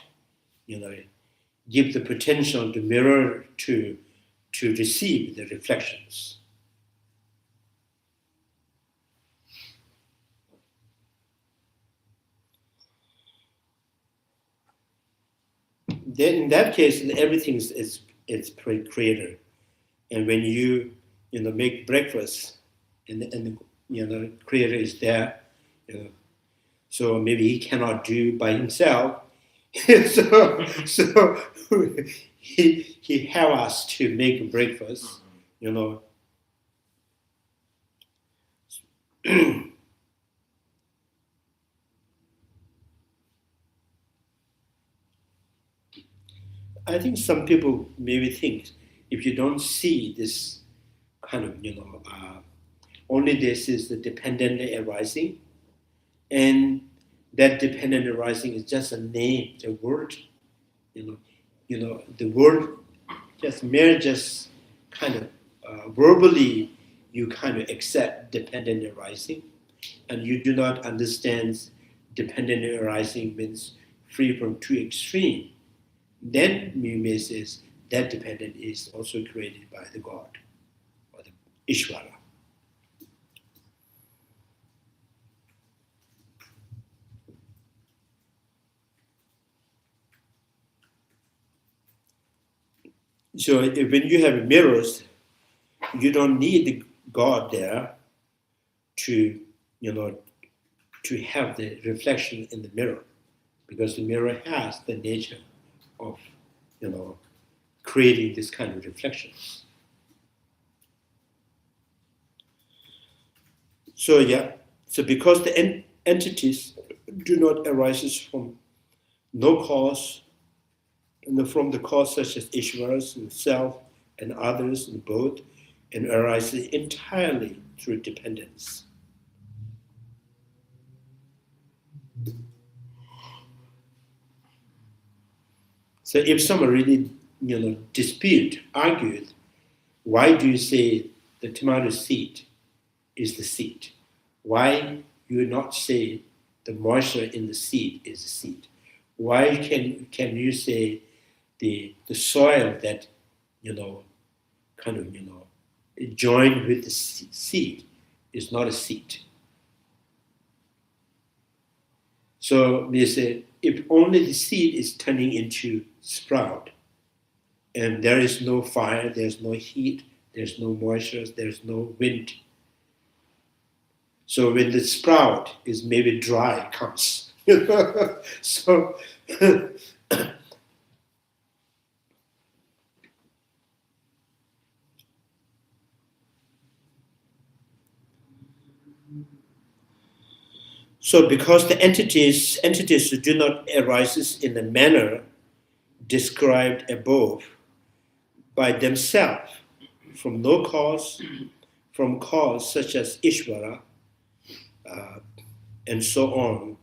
give the potential to mirror to receive the reflections. Then in that case, everything is Creator. And when you make breakfast, and the Creator is there, so maybe he cannot do by himself. so he have us to make breakfast, I think some people maybe think if you don't see this kind of, only this is the dependent arising, and that dependent arising is just a name, a word, the word just kind of verbally you kind of accept dependent arising, and you do not understand dependent arising means free from two extreme. Then we may say that dependent is also created by the God or the Ishvara. So when you have mirrors, you don't need the God there to to have the reflection in the mirror, because the mirror has the nature of creating this kind of reflections. So because the entities do not arise from no cause, and from the cause such as Ishvaras and self and others and both, and arises entirely through dependence. So if someone really, argued, why do you say the tomato seed is the seed? Why you not say the moisture in the seed is the seed? Why can you say the soil that joined with the seed is not a seed? So we say, if only the seed is turning into sprout, and there is no fire, there's no heat, there's no moisture, there's no wind. So when the sprout is maybe dry, comes. So So because the entities do not arise in the manner described above by themselves, from no cause, from cause such as Ishvara, and so on,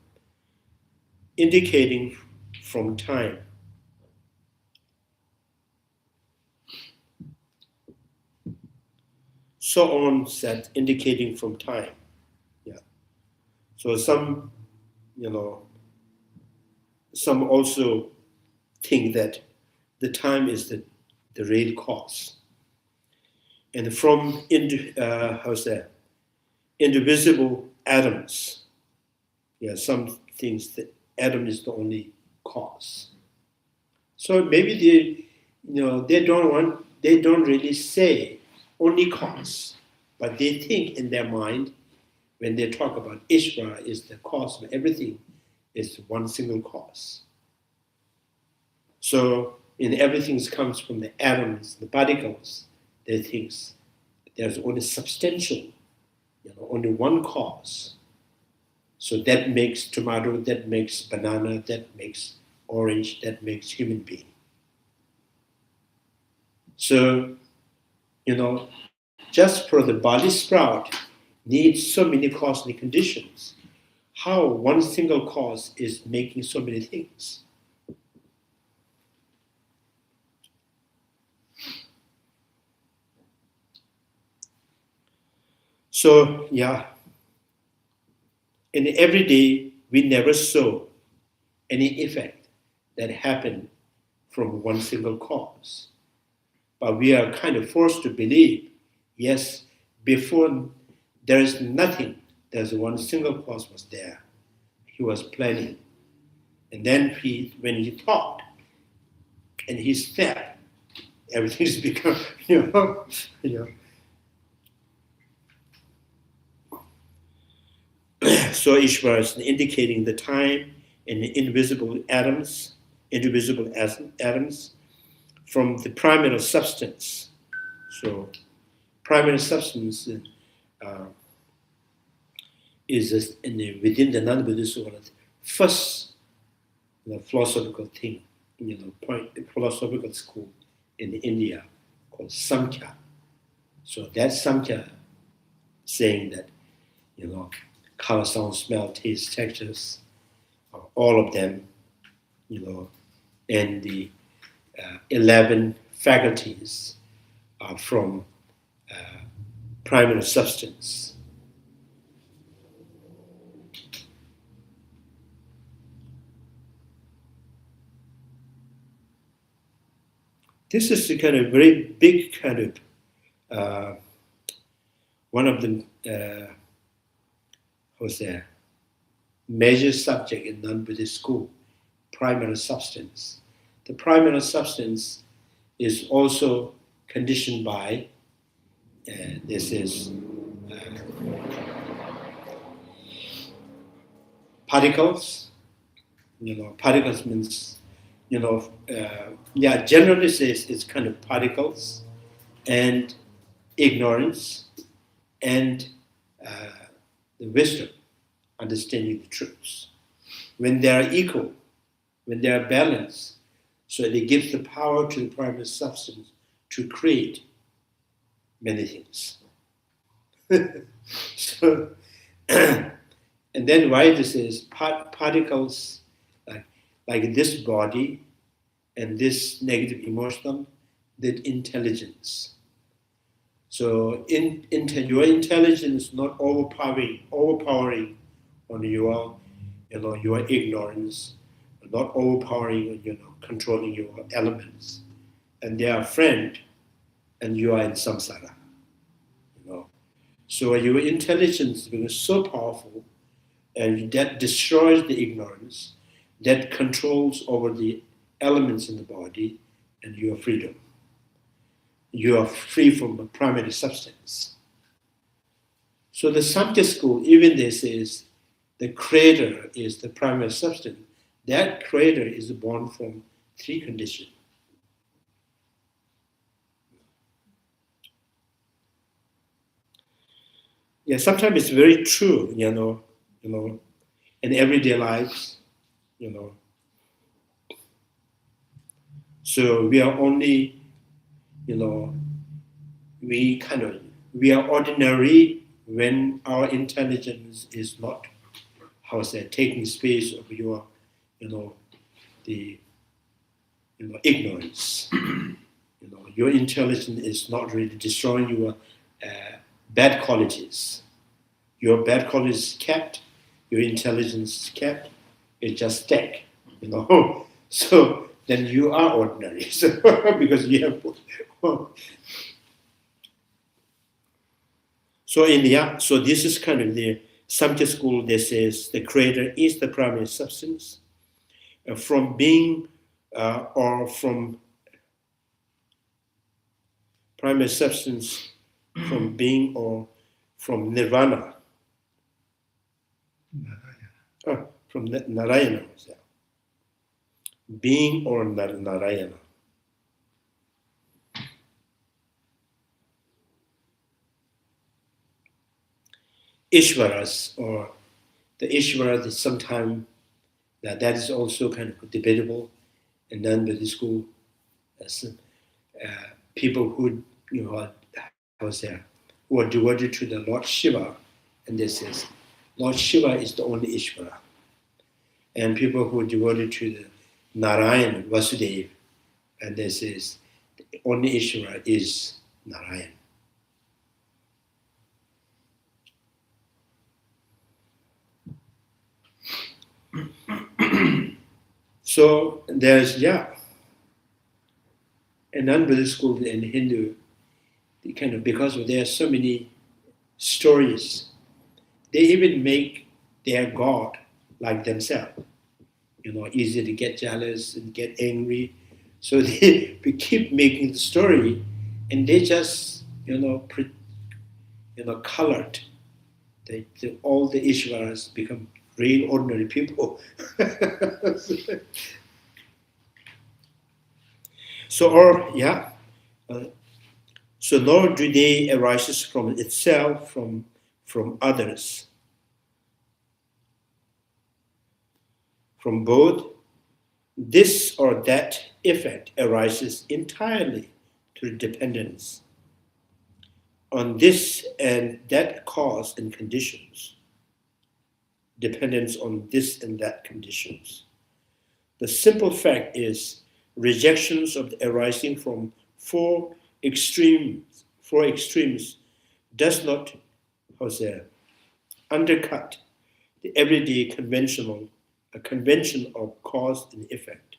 indicating from time. So on said, indicating from time. Yeah. So some, some also think that the time is the real cause. And from indivisible atoms, some things that atom is the only cause. So maybe they don't really say only cause, but they think in their mind when they talk about Ishvara is the cause of everything, is one single cause. So in everything comes from the atoms, the particles, they think there's only substantial, only one cause. So that makes tomato, that makes banana, that makes orange, that makes human being. So, just for the body sprout needs so many causal conditions. How one single cause is making so many things? So, in every day, we never saw any effect that happened from one single cause. But we are kind of forced to believe, yes, before there is nothing, there's one single cause was there. He was planning. And then when he thought and he stepped, everything's become, So Ishvara is indicating the time and the indivisible atoms from the primary substance. So primary substance is within the non-Buddhist world first philosophical thing, philosophical school in India called Samkhya. So that Samkhya saying that color, sound, smell, taste, textures, all of them, and the 11 faculties are from primary substance. This is a kind of very big kind of one of the major subject in non-Buddhist school, primary substance. The primary substance is also conditioned by this is particles. Particles means generally says it's kind of particles and ignorance and the wisdom, understanding the truths. When they are equal, when they are balanced, so it gives the power to the primary substance to create many things. So, and then why this is particles like this body and this negative emotion, that intelligence. So your intelligence not overpowering on your ignorance, not overpowering controlling your elements, and they are friend, and you are in samsara. So your intelligence becomes so powerful, and that destroys the ignorance, that controls over the elements in the body, and your freedom. You are free from the primary substance. So the Samkhya school, even this is the creator is the primary substance. That creator is born from three conditions. Yeah, sometimes it's very true, in everyday lives, you know. So we are only, you know, we are ordinary when our intelligence is not, how say, taking space of your, you know, the, you know, ignorance. You know, your intelligence is not really destroying your bad qualities. Your bad qualities is kept, your intelligence is kept, it just stack, you know. So then you are ordinary, so, because you have. So this is kind of the Samkhya school. This is the creator is the primary substance, from being or from primary substance, from being or from nirvana. From Narayana, being or Narayana. Ishvaras, or the Ishvara, is sometimes that is also kind of debatable. And then the school, people who, you know, who are devoted to the Lord Shiva, and this is Lord Shiva is the only Ishvara. And people who are devoted to the Narayan, Vasudeva, and this is the only Ishvara is Narayan. So there's, a non-Buddhist school and Hindu, they kind of, because there are so many stories, they even make their God like themselves. You know, easy to get jealous and get angry. So they keep making the story, and they just, colored. All the Ishvaras become real ordinary people. So nor do they arise from itself, from others. From both, this or that effect arises entirely through dependence on this and that cause and conditions. Dependence on this and that conditions. The simple fact is rejections of the arising from four extremes does not, undercut the everyday convention of cause and effect.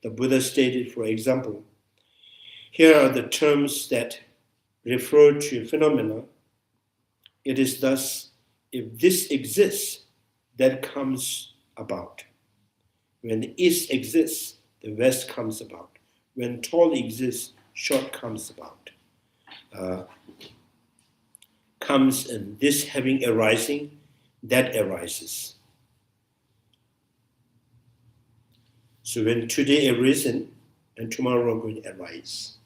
The Buddha stated, for example, here are the terms that refer to phenomena. It is thus, if this exists, that comes about. When the East exists, the West comes about. When tall exists, short comes about. Comes in this having arising, that arises. So when today arisen, and tomorrow will arise.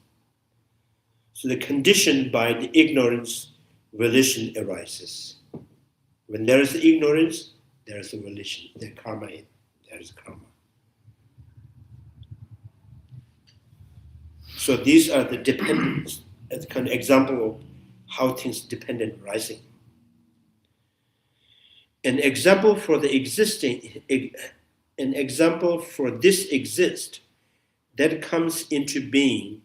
So the condition by the ignorance, volition arises. When there is ignorance, there is a volition, there is karma. So these are the dependents, as kind of example of how things dependent arising. An example for this exist that comes into being.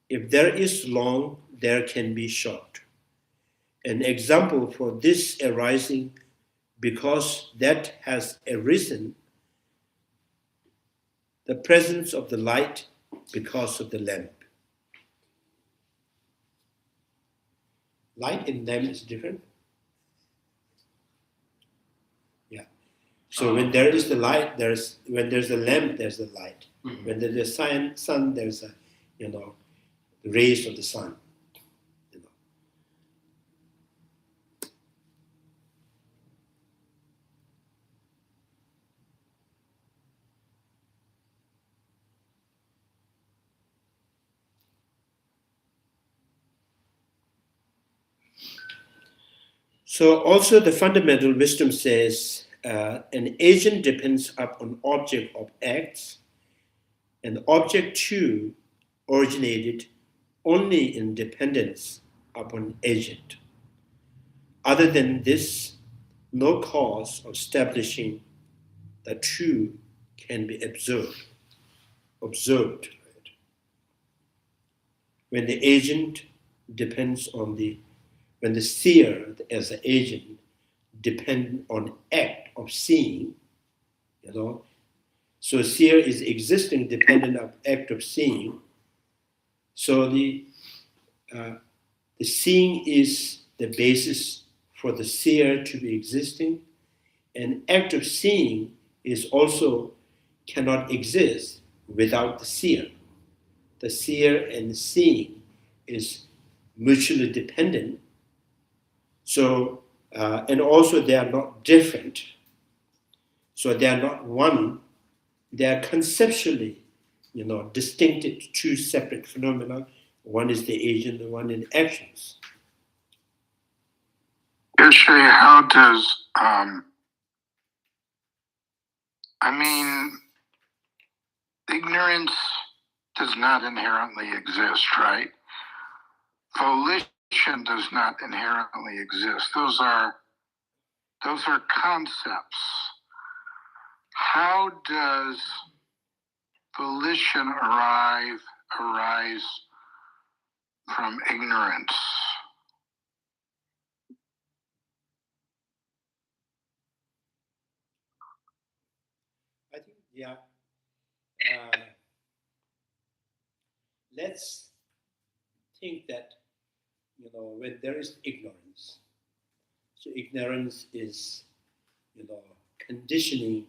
If there is long, there can be short. An example for this arising because that has arisen, the presence of the light because of the lamp. Light in lamp is different. Yeah. So when there is the light, when there's a lamp, there's the light. Mm-hmm. When there's a sun, there's a, the rays of the sun. So also the fundamental wisdom says, an agent depends upon object of acts, and object too originated only in dependence upon agent. Other than this, no cause of establishing the two can be observed. Right? When the agent depends on when the seer as an agent depend on act of seeing, so seer is existing dependent of act of seeing. So the seeing is the basis for the seer to be existing, and act of seeing is also cannot exist without the seer. The seer and the seeing is mutually dependent. So, and also they are not different. So they are not one. They are conceptually, distinct two separate phenomena. One is the agent, and one is actions. Shay, how does ignorance does not inherently exist, right? Volition does not inherently exist. Those are concepts. How does volition arise from ignorance? I think, yeah. Let's think that, when there is ignorance, so ignorance is, conditioning,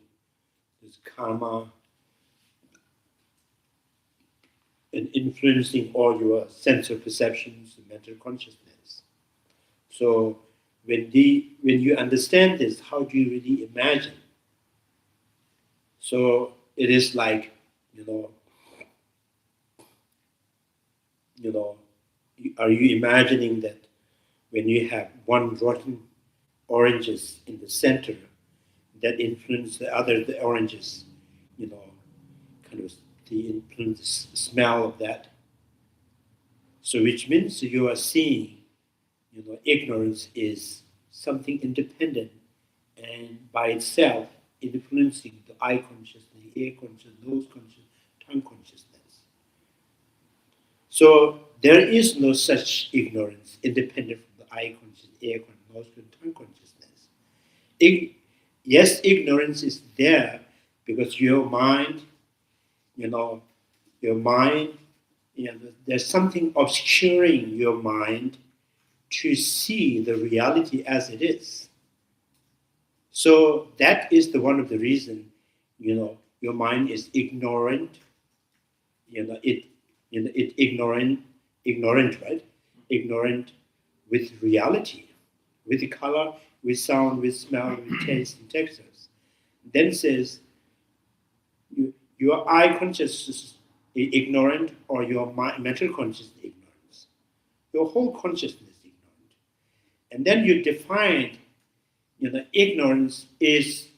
is karma, and influencing all your sense of perceptions and mental consciousness. So when you understand this, how do you really imagine? So it is like, are you imagining that when you have one rotten oranges in the center, that influence the oranges, kind of the influence smell of that. So which means you are seeing, ignorance is something independent and by itself influencing the eye consciousness, ear consciousness, nose consciousness, tongue consciousness. So there is no such ignorance independent from the eye consciousness, ear consciousness, nose consciousness, tongue consciousness. Yes, ignorance is there because your mind, there's something obscuring your mind to see the reality as it is. So that is one of the reasons, your mind is ignorant. It ignorant, right? Ignorant with reality, with the color, with sound, with smell, with taste and textures. Then says, your eye consciousness is ignorant, or your mental consciousness is ignorance. Your whole consciousness is ignorant. And then you define, ignorance is,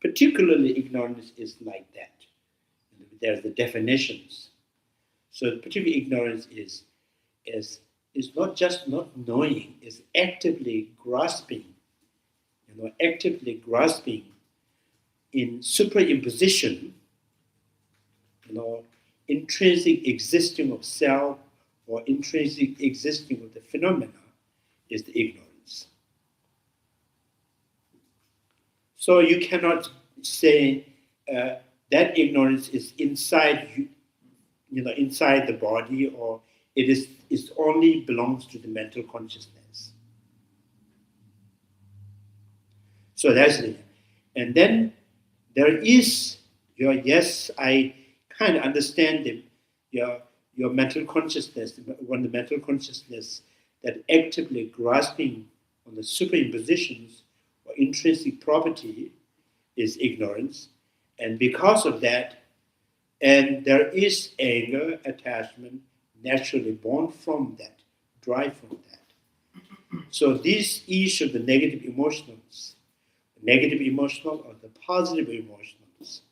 particularly ignorance is like that. There's the definitions. So particularly ignorance is not just not knowing, is actively grasping, in superimposition, intrinsic existing of self or intrinsic existing of the phenomena is the ignorance. So you cannot say that ignorance is inside you, inside the body, or it only belongs to the mental consciousness. So that's it. And then there is I kind of understand your mental consciousness, when the mental consciousness that actively grasping on the superimpositions or intrinsic property is ignorance. And because of that, and there is anger, attachment, naturally born from that, derived from that. So these each of the negative emotions, negative emotional or the positive emotions,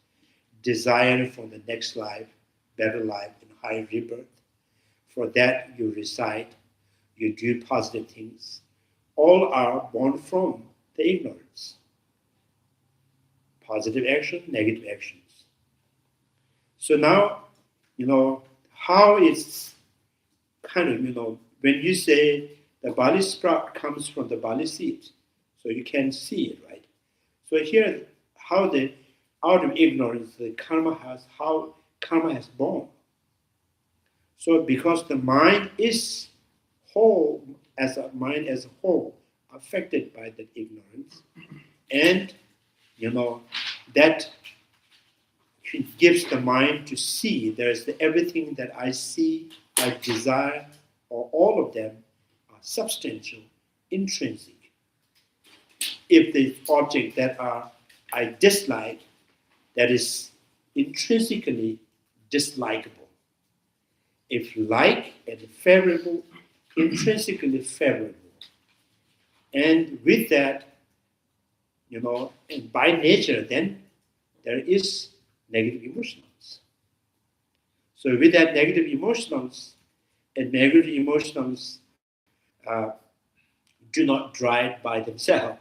desire for the next life, better life, and higher rebirth. For that you recite, you do positive things. All are born from the ignorance. Positive action, negative actions. So now, how it's kind of, when you say the barley sprout comes from the barley seed, so you can see it, right? So here, how out of ignorance, how karma has born. So because the mind is whole, as a mind as a whole, affected by that ignorance, and that gives the mind to see there's everything that I see, I desire, or all of them are substantial, intrinsic. If the object that I dislike, that is intrinsically dislikable. If like and favorable, intrinsically favorable. And with that, and by nature, then there is negative emotions. So with that negative emotions, and negative emotions do not drive by themselves.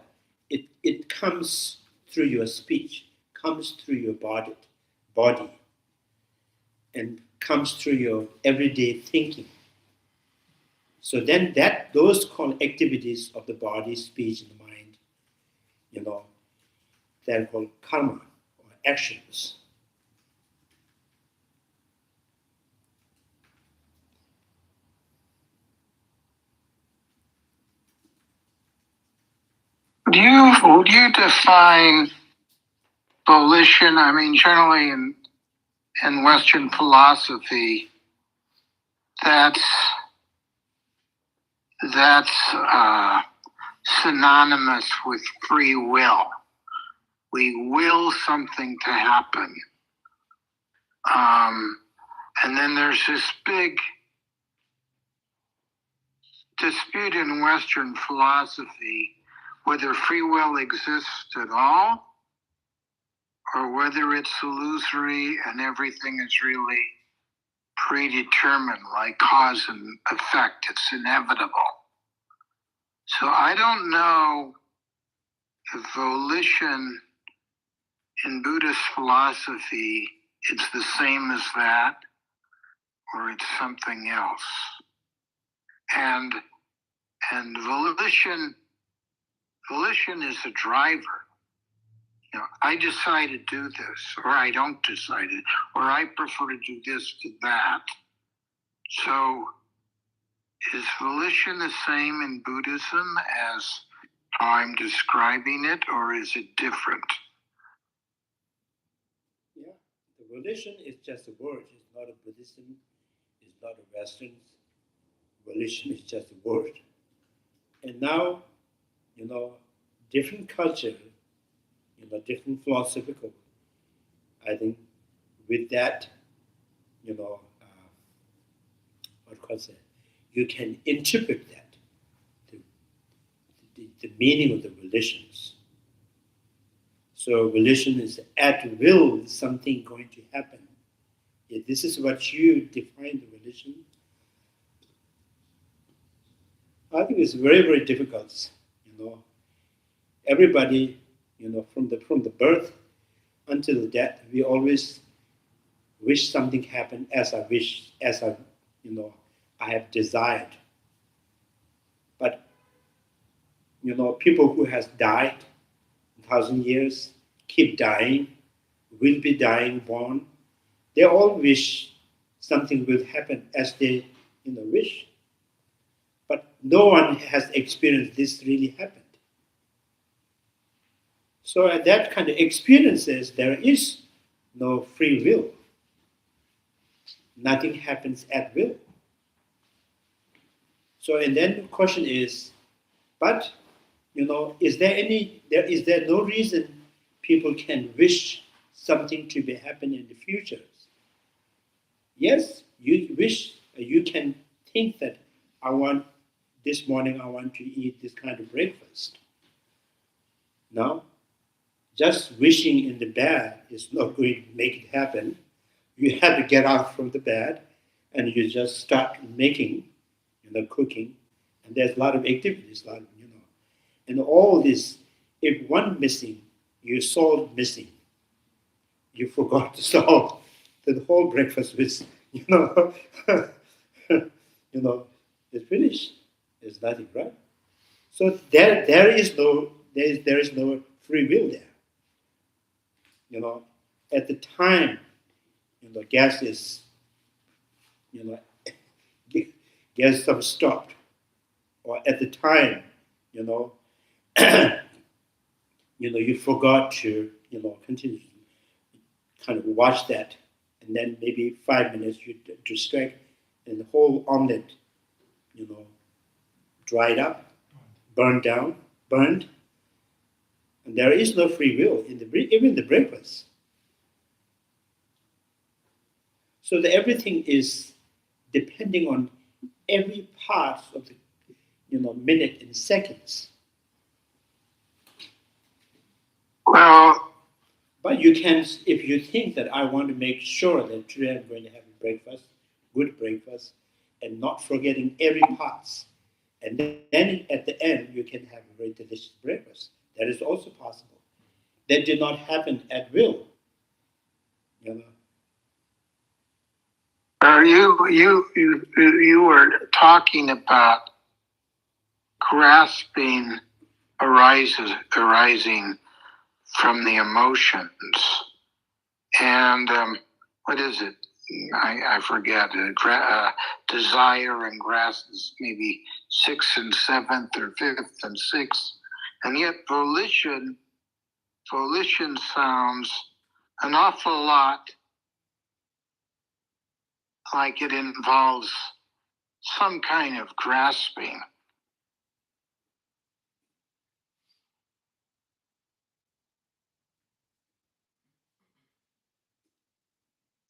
It comes through your speech, comes through your body, and comes through your everyday thinking. So then those called activities of the body, speech, and the mind, they're called karma or actions. Would you define volition? I mean, generally in Western philosophy, that's synonymous with free will. We will something to happen. And then there's this big dispute in Western philosophy whether free will exists at all or whether it's illusory and everything is really predetermined, like cause and effect. It's inevitable. So I don't know if volition in Buddhist philosophy is the same as that or it's something else. And volition is a driver. I decide to do this, or I don't decide it, or I prefer to do this to that. So is volition the same in Buddhism as how I'm describing it, or is it different? Yeah, the volition is just a word. It's not a Buddhism. It's not a Western. Volition is just a word. And now, different culture, different philosophical, I think with that, you can interpret that, the meaning of the volitions. So volition is at will, something going to happen. If this is what you define the volition, I think it's very, very difficult. Everybody, from the birth until the death, we always wish something happened as I wish, as I have desired. But people who has died 1,000 years, keep dying, will be dying, born. They all wish something will happen as they wish. But no one has experienced this really happened. So at that kind of experiences, there is no free will. Nothing happens at will. So and then the question is, but is there no reason people can wish something to be happen in the future? Yes, you can think that this morning I want to eat this kind of breakfast. No, just wishing in the bed is not going to make it happen. You have to get out from the bed and you just start making, cooking. And there's a lot of activities, and all this, if one missing, you solve missing. You forgot to solve. The whole breakfast was, it's finished. There's nothing, right? So there is no free will there. At the time, gas is, gas some stopped, or at the time, you forgot to, continue to kind of watch that, and then maybe 5 minutes you distract, and the whole omelet, dried up, burned, and there is no free will in even the breakfast. So everything is depending on every part of the, minute and seconds. Well, but you can, if you think that I want to make sure that today I'm going to have a breakfast, good breakfast, and not forgetting every parts, and then at the end you can have a very delicious breakfast. That is also possible. That did not happen at will. You were talking about grasping arising from the emotions, and what is it? I forget. Desire and grasp is maybe 6th and 7th, or 5th and 6th, and yet volition sounds an awful lot like it involves some kind of grasping.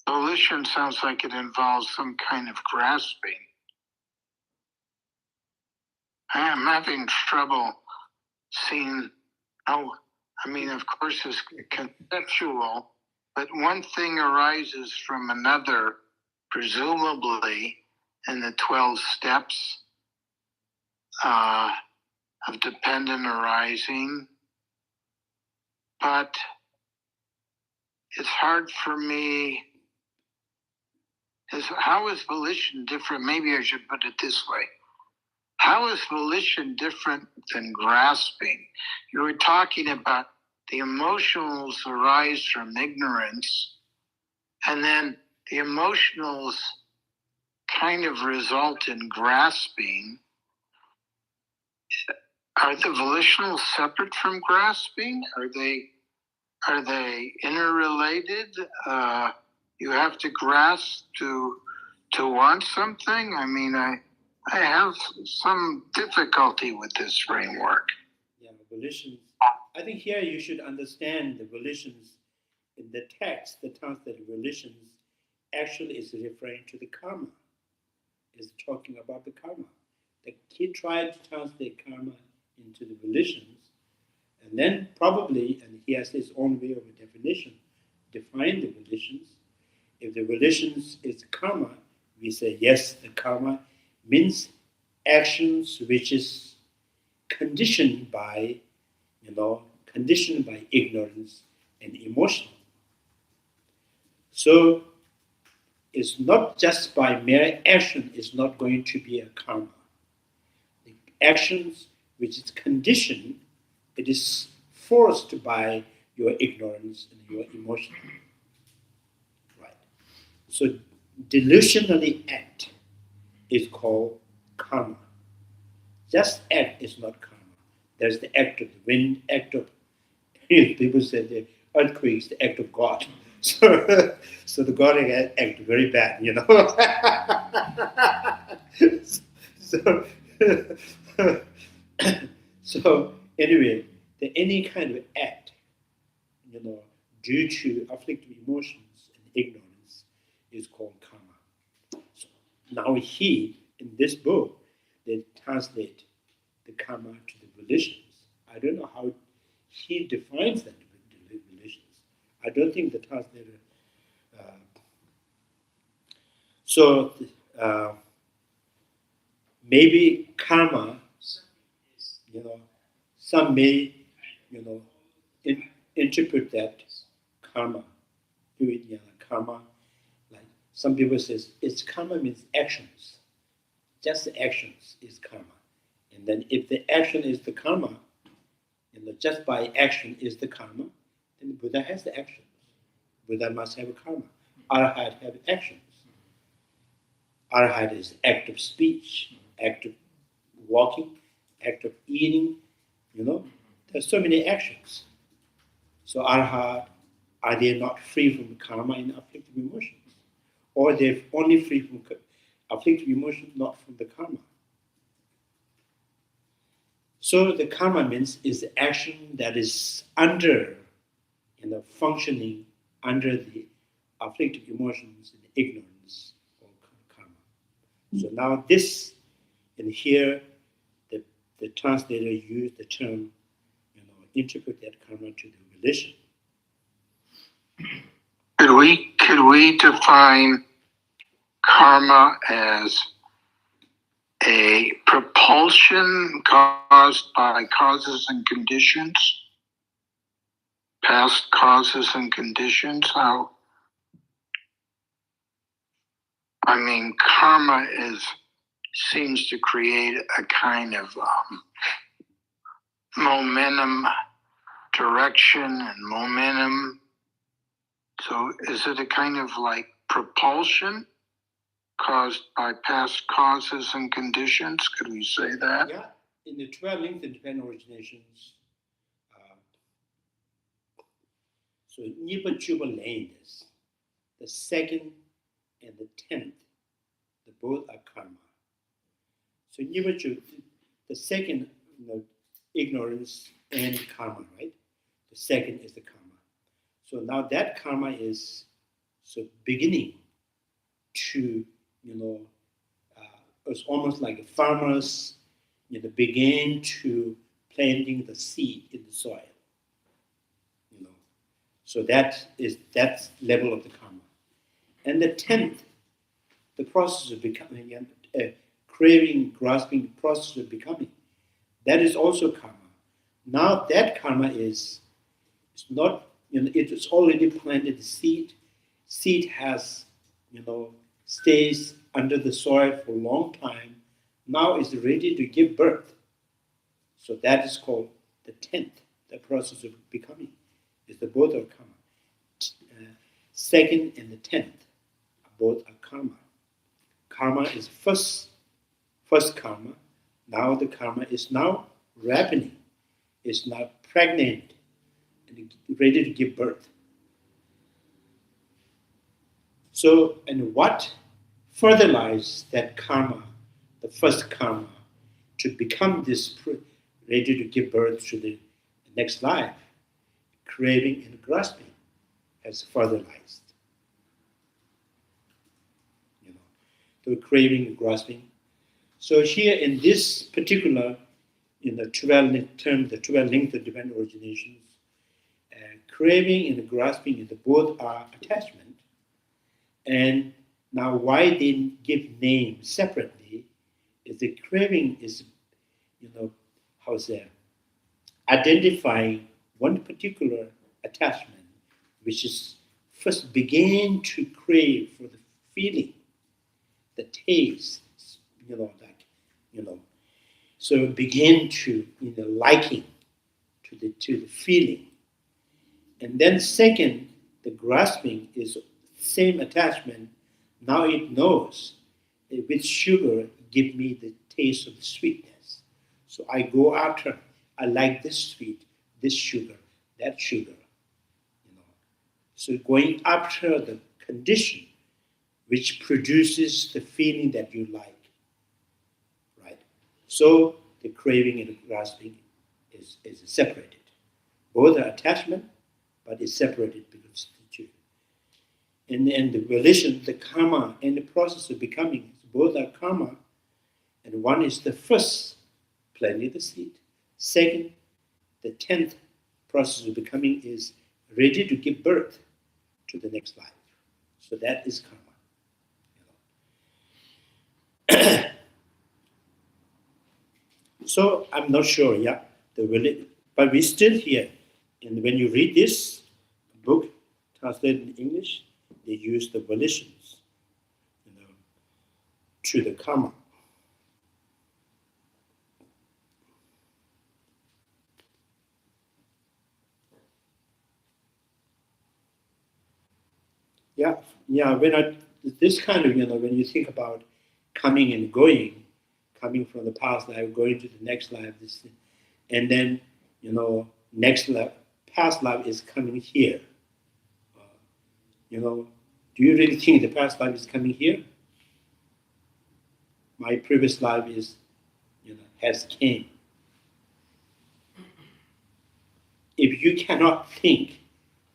Volition sounds like it involves some kind of grasping. I am having trouble seeing how, of course, it's conceptual, but one thing arises from another, presumably in the 12 steps of dependent arising. But it's hard for me. How is volition different? Maybe I should put it this way. How is volition different than grasping? You were talking about the emotionals arise from ignorance, and then the emotionals kind of result in grasping. Are the volitionals separate from grasping? Are they interrelated? You have to grasp to want something? I have some difficulty with this framework. Yeah, volitions. I think here you should understand the volitions in the text. The translated volitions actually is referring to the karma. Is talking about the karma. He tried to translate karma into the volitions, and then probably, and he has his own way of a definition, define the volitions. If the volitions is karma, we say yes, the karma means actions which is conditioned by ignorance and emotion. So it's not just by mere action is not going to be a karma. The actions which is conditioned, it is forced by your ignorance and your emotion. Right. So delusionally act is called karma. Just act is not karma. There's the act of the wind, act of people say the earthquakes, the act of God. So the God act very bad, So anyway, any kind of act, due to afflictive emotions and ignorance, is called karma. So now in this book, they translate the karma to the volitions. I don't know how he defines that I don't think the translator. So maybe karma, some may, interpret that karma, karma, like some people says it's karma means actions. Just the actions is karma. And then if the action is the karma, just by action is the karma, then Buddha has the actions. Buddha must have a karma. Arhat have actions. Arhat is act of speech, act of walking, act of eating, There's so many actions. So Arhat, are they not free from karma and afflictive emotions? Or they're only free from afflictive emotions, not from the karma? So the karma means is the action that is under, functioning under the afflictive emotions and ignorance or karma. So now this, and here the translator used the term, interpret that karma to the volition. Could we define karma as a propulsion caused by causes and conditions? Past causes and conditions? Karma seems to create a kind of momentum, direction, and momentum. So is it a kind of like propulsion caused by past causes and conditions? Could we say that? Yeah, in the 12 linked independent originations, so Nipa Juba Lanes, the second and the 10th, the both are karma. So Nipa Juba, the second, ignorance and karma, right? The second is the karma. So now that karma is beginning to, it's almost like farmers, begin to planting the seed in the soil. So that level of the karma. And the 10th, the process of becoming, craving, grasping, the process of becoming, that is also karma. Now that karma it's not, it is already planted the seed. Seed has, stays under the soil for a long time. Now it's ready to give birth. So that is called the 10th, the process of becoming. Is the both are karma. Second and the 10th, both are karma. Karma is first karma. Now the karma is now ripening. It's now pregnant and ready to give birth. So, and what fertilizes that karma, the first karma, to become this ready to give birth to the next life? Craving and grasping has fertilized. The craving and grasping. So here in this particular, in the 12 term, the 12 linked dependent originations, craving and grasping in the both are attachment. And now why they give names separately is the craving is, identifying one particular attachment, which is first begin to crave for the feeling, the taste, so begin to, liking to the feeling. And then second, the grasping is same attachment. Now it knows with sugar give me the taste of the sweetness. So I go after, I like this sweet, this sugar, that sugar. So going after the condition which produces the feeling that you like, right? So the craving and the grasping is separated. Both are attachment, but it's separated because of the two. And the volition, the karma, and the process of becoming, both are karma, and one is the first, planting the seed. Second, the 10th process of becoming is ready to give birth to the next life. So that is karma. So I'm not sure, yeah, but we still here. And when you read this book translated in English, they use the volitions, to the karma. Yeah, this kind of, when you think about coming and going, coming from the past life, going to the next life, and then, next life, past life is coming here. Do you really think the past life is coming here? My previous life is, has came. If you cannot think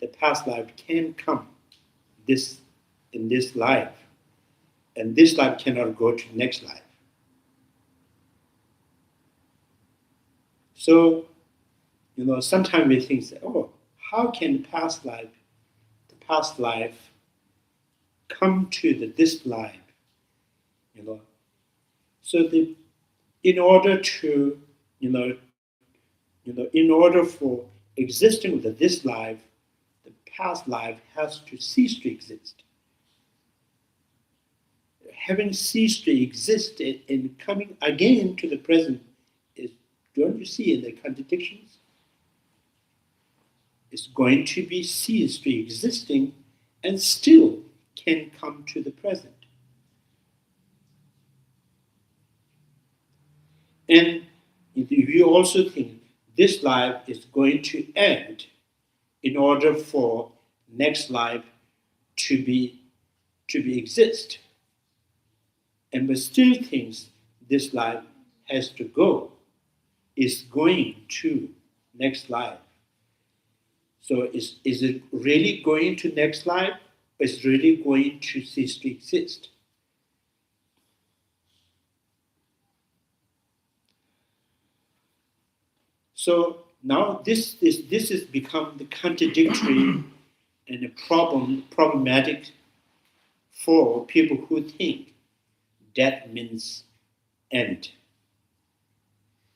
the past life can come in this life, and this life cannot go to the next life. So, sometimes we think, oh, how can the past life come to this life? So in order to, in order for existing with this life, the past life has to cease to exist. Having ceased to exist and coming again to the present is, don't you see the contradictions? It's going to be ceased to existing and still can come to the present. And if you also think this life is going to end in order for next life to be exist, and but still thinks this life has to go, is going to next life. So is it really going to next life, or is it really going to cease to exist? So now this has become the contradictory and a problematic for people who think death means end.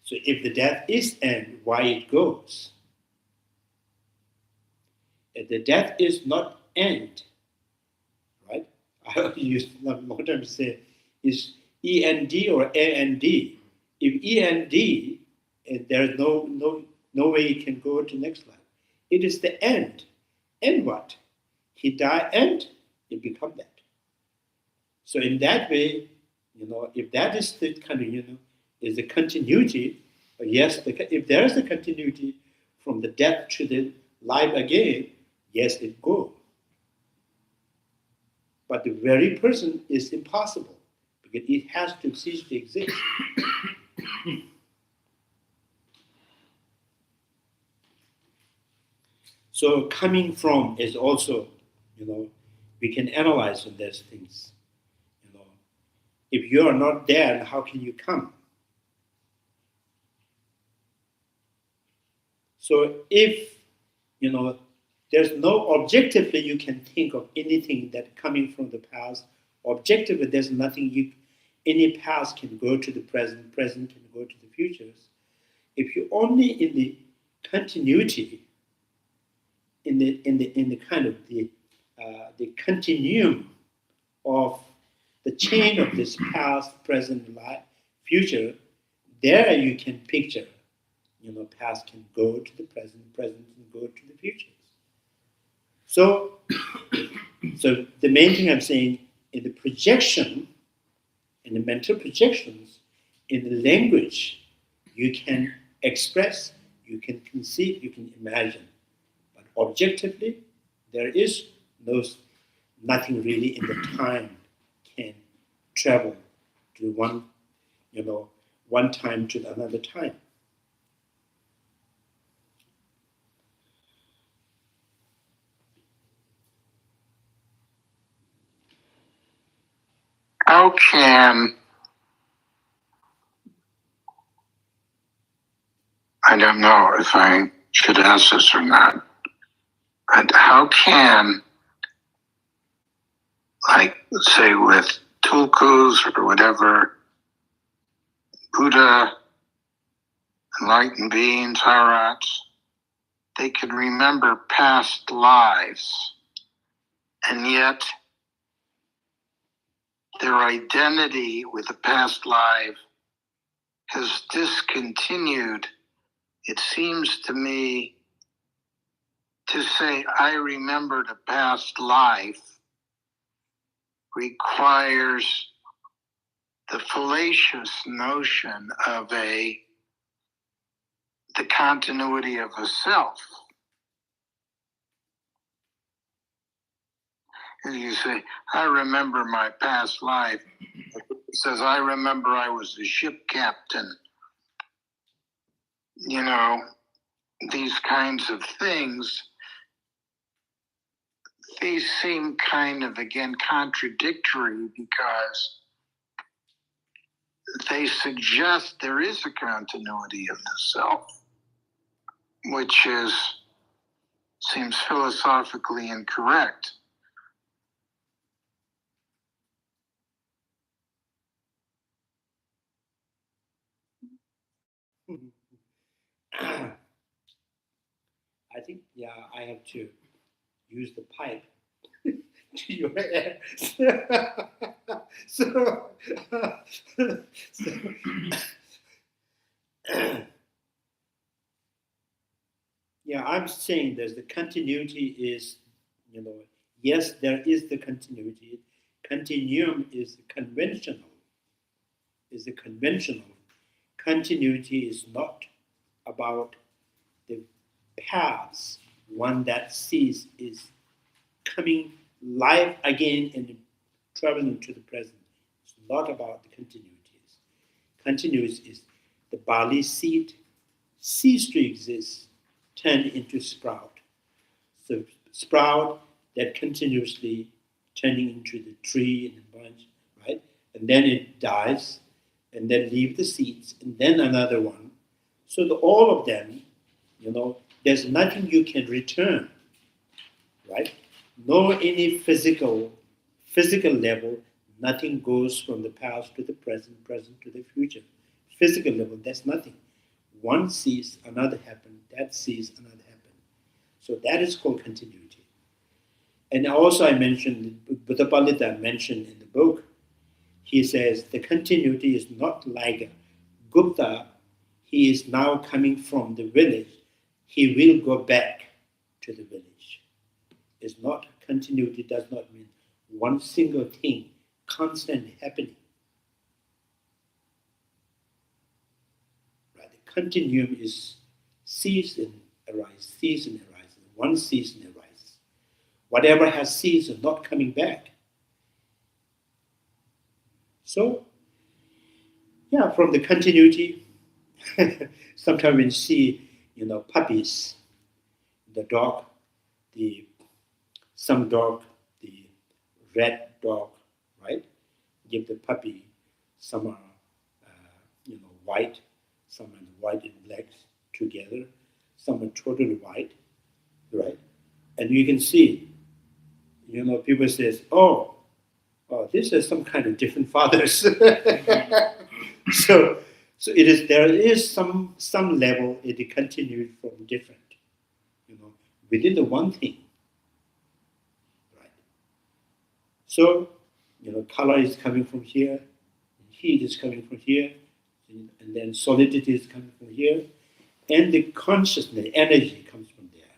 So if the death is end, why it goes? If the death is not end, right? I use a long time to say is END or AND. If END, there's no way he can go to next life. It is the end. End what? He die end, it become that. So in that way, if that is the kind of, is the continuity, yes, if there is a continuity from the death to the life again, yes, it goes. But the very person is impossible because it has to cease to exist. So coming from is also, we can analyze on those things. If you are not there, how can you come? So if, there's no objectively you can think of anything that coming from the past. Objectively, there's nothing any past can go to the present, present can go to the futures. If you only in the continuity, in the kind of the continuum of the chain of this past, present, life, future, there you can picture, past can go to the present, present can go to the futures. So the main thing I'm saying, in the projection, in the mental projections, in the language, you can express, you can conceive, you can imagine. But objectively, there is nothing really in the time can travel to one time to another time. How can, I don't know if I should ask this or not, But how can, like, say with tulkus or whatever, Buddha, enlightened beings, Harats, they could remember past lives, and yet their identity with the past life has discontinued. It seems to me to say, I remembered a past life requires the fallacious notion of the continuity of a self. As you say, I remember my past life. It says, I remember I was a ship captain. You know, these kinds of things, these seem kind of, again, contradictory because they suggest there is a continuity of the self, which seems philosophically incorrect. I think, yeah, I have to use the pipe to your air. so, yeah, I'm saying there's the continuity is, yes, there is the continuity. Continuum is conventional. Is the conventional. Continuity is not about the paths. One that sees is coming live again and traveling to the present. It's not about the continuities. Continuous is the barley seed cease to exist, turn into sprout. So sprout that continuously turning into the tree and the bunch, right? And then it dies, and then leave the seeds, and then another one. So all of them, there's nothing you can return, right? No any physical level, nothing goes from the past to the present, present to the future. Physical level, that's nothing. One sees another happen, that sees another happen. So that is called continuity. And also I mentioned, Buddha Palita mentioned in the book, he says the continuity is not like Gupta, he is now coming from the village, he will go back to the village. It's not continuity, does not mean one single thing constantly happening. Right? The continuum is season arise, season arises, one season arises. Whatever has ceased is not coming back. So, yeah, from the continuity, sometimes when you see, puppies, the dog, some dog, the red dog, right? Give the puppy, some are, white, some are white and black together, some are totally white, right? And you can see, people says, oh, this is some kind of different fathers. so it is. There is some level it continues from different, within the one thing, right? So, color is coming from here, heat is coming from here, and then solidity is coming from here, and the consciousness, energy comes from there.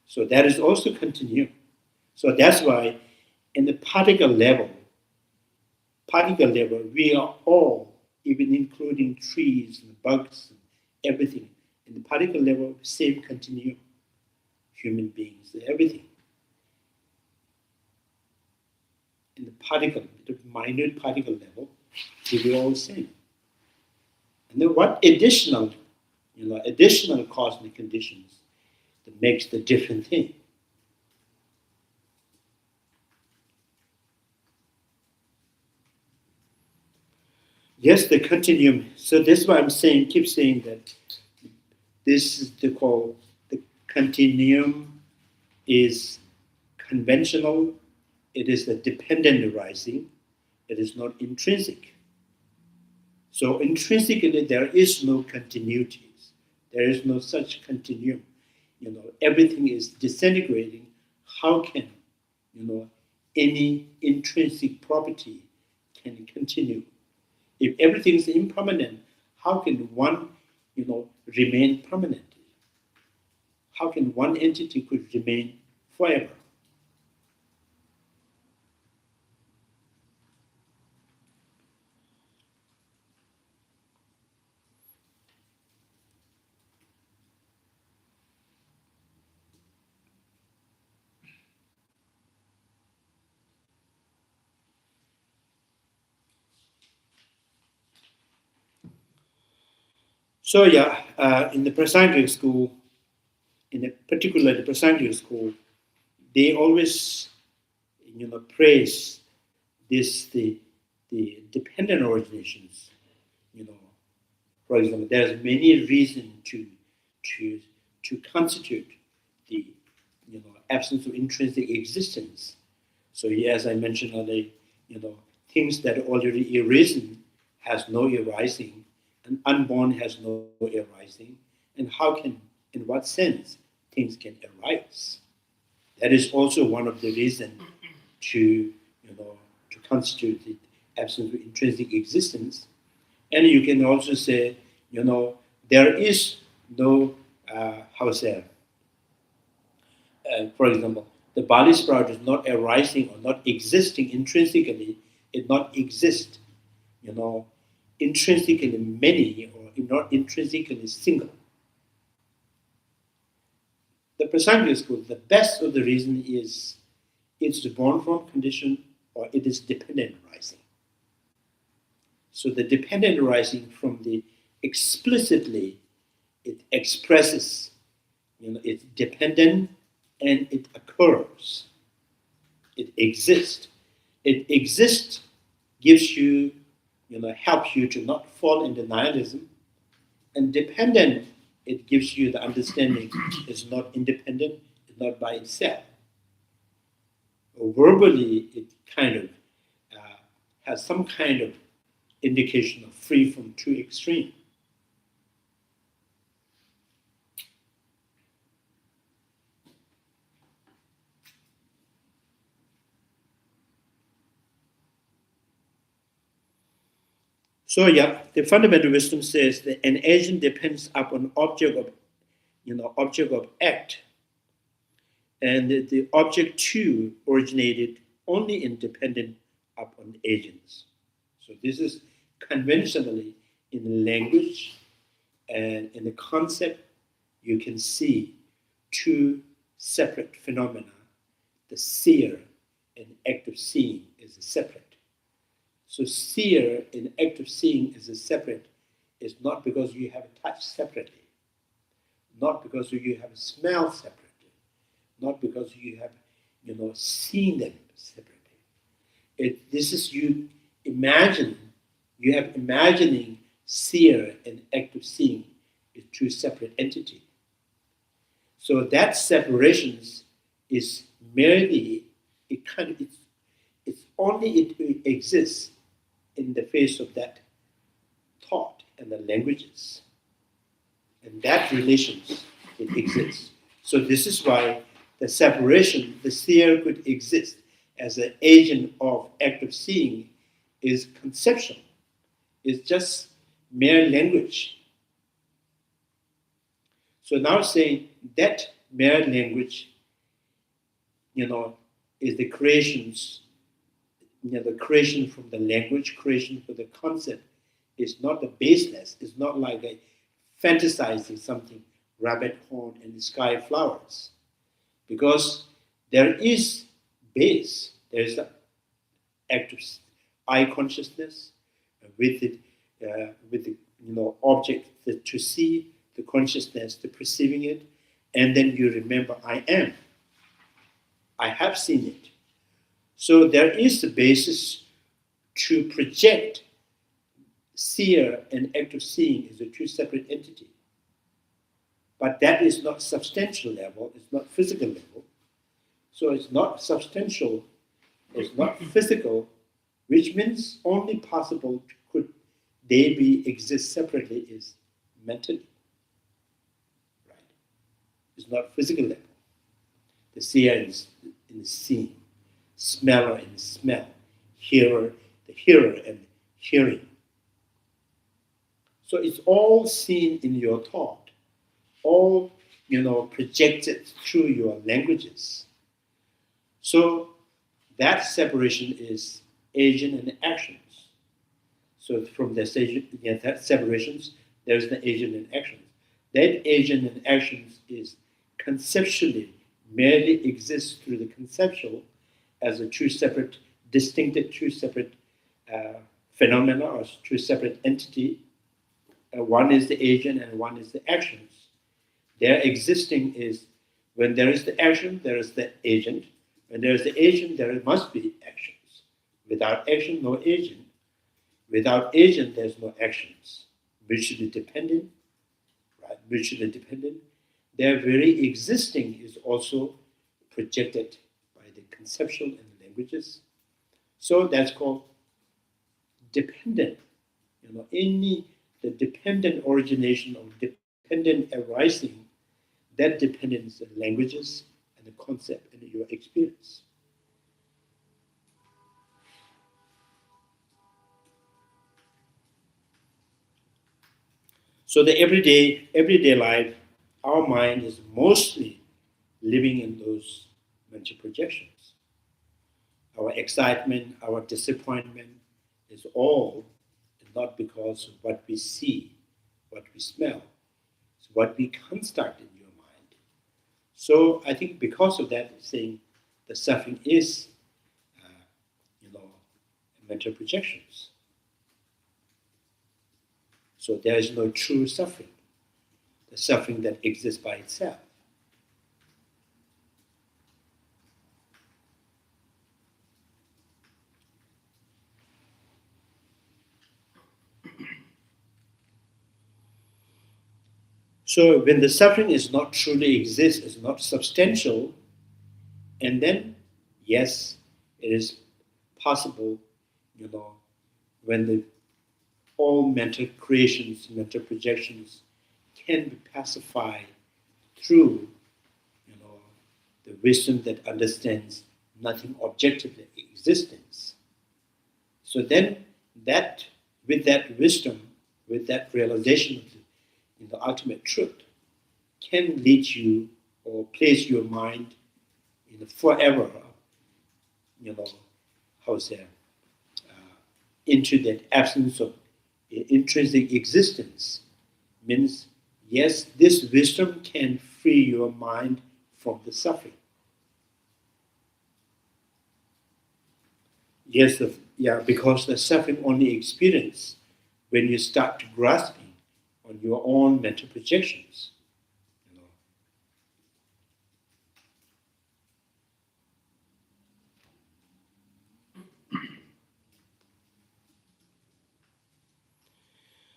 So that is also continuum. So that's why in the particle level, we are all, even including trees and bugs and everything, in the particle level, same continuum. Human beings, everything. In the minute particle level, we are all same. And then what additional cosmic conditions that makes the different thing? Yes, the continuum. So that's why I'm saying, keep saying that this is called the continuum is conventional, it is the dependent arising, it is not intrinsic. So intrinsically there is no continuities, there is no such continuum. Everything is disintegrating. How can any intrinsic property can continue? If everything is impermanent, how can one remain permanently? How can one entity could remain forever? So in the Prasangika school, particular the Prasangika school, they always praise the dependent originations. For example, there's many reasons to constitute the absence of intrinsic existence. So as I mentioned earlier, things that are already arisen has no arising, and unborn has no arising. And how can, in what sense, things can arise? That is also one of the reasons to constitute the absence of intrinsic existence. And you can also say, there is no, for example, the barley sprout is not arising or not existing intrinsically. It not exist, intrinsically many or not intrinsically single. The Prasangika school, the best of the reason is it's born from condition or it is dependent arising. So the dependent arising from the explicitly, it expresses, it's dependent and it occurs. It exists. It exists, gives you, helps you to not fall into nihilism. And dependent, it gives you the understanding it's not independent, it's not by itself. Verbally, it kind of has some kind of indication of free from two extreme. So the fundamental wisdom says that an agent depends upon object of act, and the object too originated only independent upon agents. So this is conventionally in language and in the concept, you can see two separate phenomena. The seer and act of seeing is separate. So seer and act of seeing is separate. It's not because you have a touch separately, not because you have a smell separately, not because you have seen them separately. This is you imagine. You have imagining seer and act of seeing is two separate entities. So that separation is merely it's only it exists in the face of that thought and the languages. And that relations, it exists. So this is why the separation, the seer could exist as an agent of act of seeing is conceptual. It's just mere language. So now saying that mere language, is the creations, the creation from the language, creation for the concept is not the baseless. It's not like a fantasizing something, rabbit horn and sky flowers. Because there is base, there is an act of eye consciousness with the object to see, the consciousness, the perceiving it, and then you remember, I am. I have seen it. So there is the basis to project seer and act of seeing as a two separate entity. But that is not substantial level, it's not physical level. So it's not substantial, it's not physical, which means only possible could they be exist separately is mentally. Right? It's not physical level. The seer is in the seeing, smeller in the smell, hearer, the hearer and hearing. So it's all seen in your thought, all projected through your languages. So that separation is agent and actions. So from the that separations, there's the agent and actions. That agent and actions is conceptually merely exists through the conceptual as a two separate, distinctive, two separate phenomena or two separate entity. One is the agent and one is the actions. Their existing is when there is the action, there is the agent. When there is the agent, there must be actions. Without action, no agent. Without agent, there's no actions. Mutually dependent, right? Mutually dependent. Their very existing is also projected by the conceptual and the languages. So that's called dependent. The dependent origination or dependent arising, that dependence on languages and the concept and your experience. So the everyday life, our mind is mostly living in those mental projections. Our excitement, our disappointment is all not because of what we see, what we smell, it's what we construct in your mind. So I think because of that, saying the suffering is, mental projections. So there is no true suffering, the suffering that exists by itself. So when the suffering is not truly exists, is not substantial, and then, yes, it is possible, when the all mental creations, mental projections can be pacified through, the wisdom that understands nothing objectively existence. So then that, with that wisdom, with that realization of the ultimate truth, can lead you or place your mind forever, into that absence of intrinsic existence. Means, yes, this wisdom can free your mind from the suffering. Yes, because the suffering only experience when you start to grasping on your own mental projections.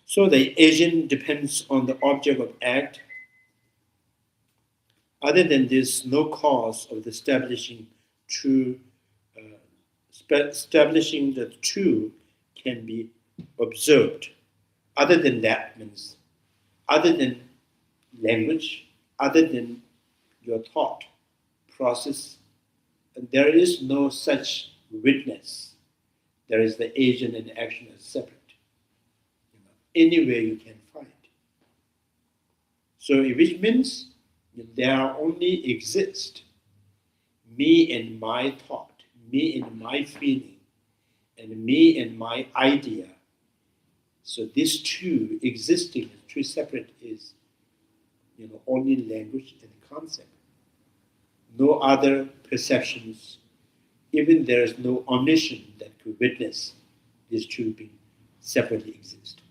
So the agent depends on the object of act. Other than this, no cause of establishing establishing the two can be observed. Other than that means, other than language, other than your thought process, there is no such witness. There is the agent and action as separate. Anywhere you can find. So which means there only exist me and my thought, me and my feeling, and me and my idea. So these two existing as two separate is only language and concept. No other perceptions, even there is no omniscient that could witness these two being separately exist.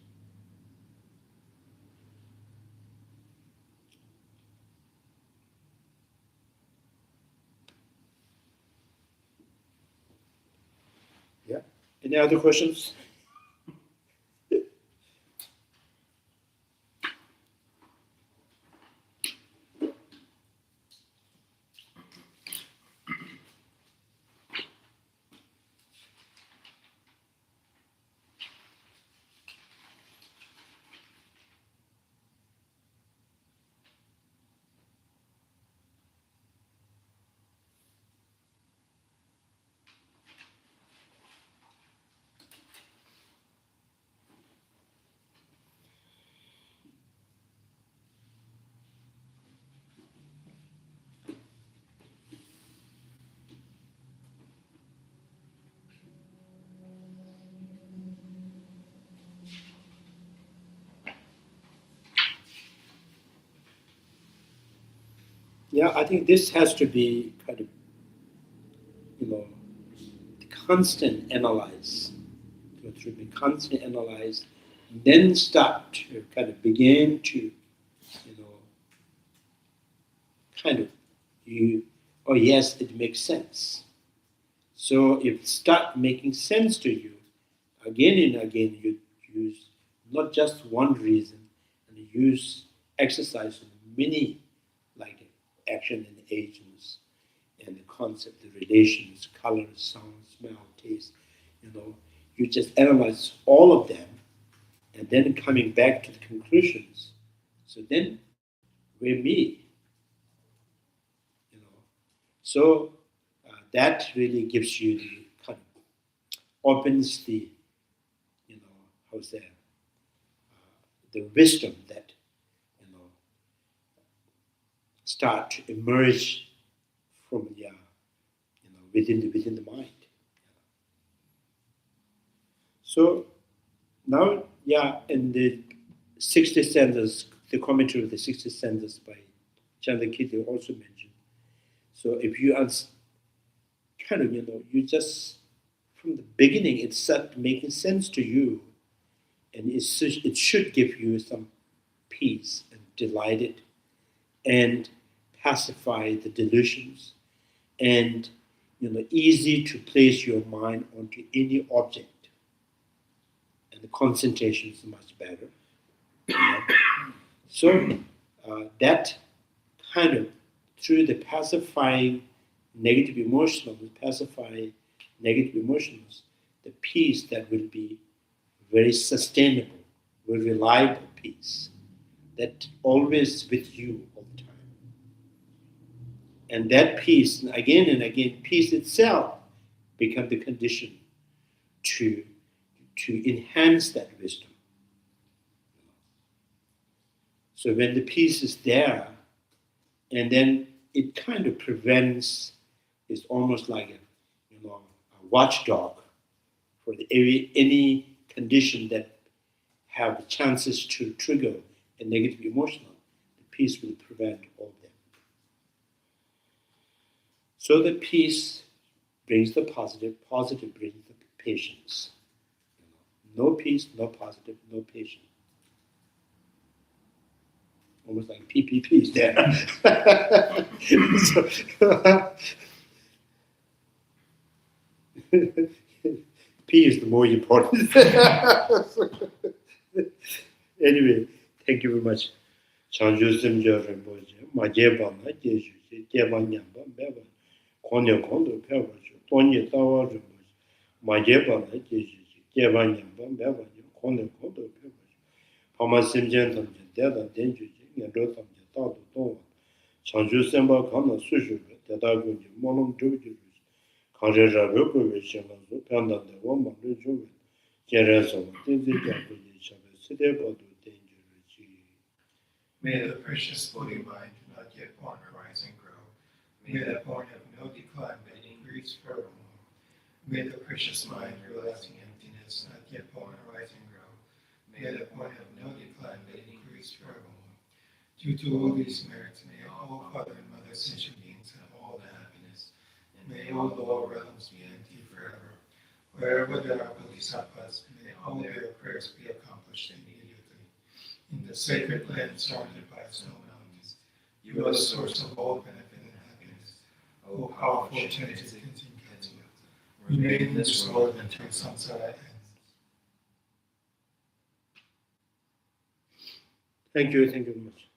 Yeah. Any other questions? Yeah, I think this has to be kind of, constant analyze. Go through the constant analyze, then start to kind of begin to, kind of oh yes, it makes sense. So if it start making sense to you, again and again you use not just one reason, and use exercise in many like action and agents and the concept, the relations, color, sound, smell, taste, you just analyze all of them and then coming back to the conclusions. So then we're me, So that really gives you the kind of opens the, how's that, the wisdom that, start to emerge from within the mind. So now, in the 60 stanzas, the commentary of the 60 stanzas by Chandrakirti also mentioned. So if you kind of, you just, from the beginning, it started making sense to you, and it should give you some peace and delight it, and pacify the delusions, and easy to place your mind onto any object, and the concentration is much better. So that kind of, through the pacifying negative emotions, the peace that will be very sustainable, very reliable peace, that always with you all the time. And that peace, again and again, peace itself become the condition to enhance that wisdom. So when the peace is there, and then it kind of prevents, it's almost like a watchdog for any condition that have chances to trigger a negative emotion. The peace will prevent all of them. So the peace brings the positive, positive brings the patience. No peace, no positive, no patience. Almost like PPP is there. P is the more important. Anyway, thank you very much. Chanju Simja Rinpoche, Majeba na Jesu, Jeba Nyamba, Beba, Konya Kondo Peba, Tonya Tawa Rinpoche, Majeba na Jesu, Jeba Nyamba, Beba, Konya Kondo Peba, Pama Simjan Tamja, Dada Denju, Yandro Tamja, Tado Towa, Chanju Simba Kana Sushu, Dada Gunji, Molom Joju, Kanjera Roko Vishamanzo, Panda, the woman, Joven, Jerezo, Tinzi Japanese, Side Bodu, Danger. May the precious Bodhi mind not yet born arise and grow. May that born have no decline but increase forevermore. May the precious mind, realizing emptiness, not yet born arise and grow. May that born have no decline but increase forevermore. Due to all these merits, may all Father and Mother sentient beings have all the happiness, and may all lower realms be empty forever. Wherever there are bodhisattvas, may all their prayers be accomplished immediately. In the sacred land surrounded by snow mountains, you are the source of all benefit and happiness. O powerful Trinity, remain in this world until samsara ends. Thank you very much.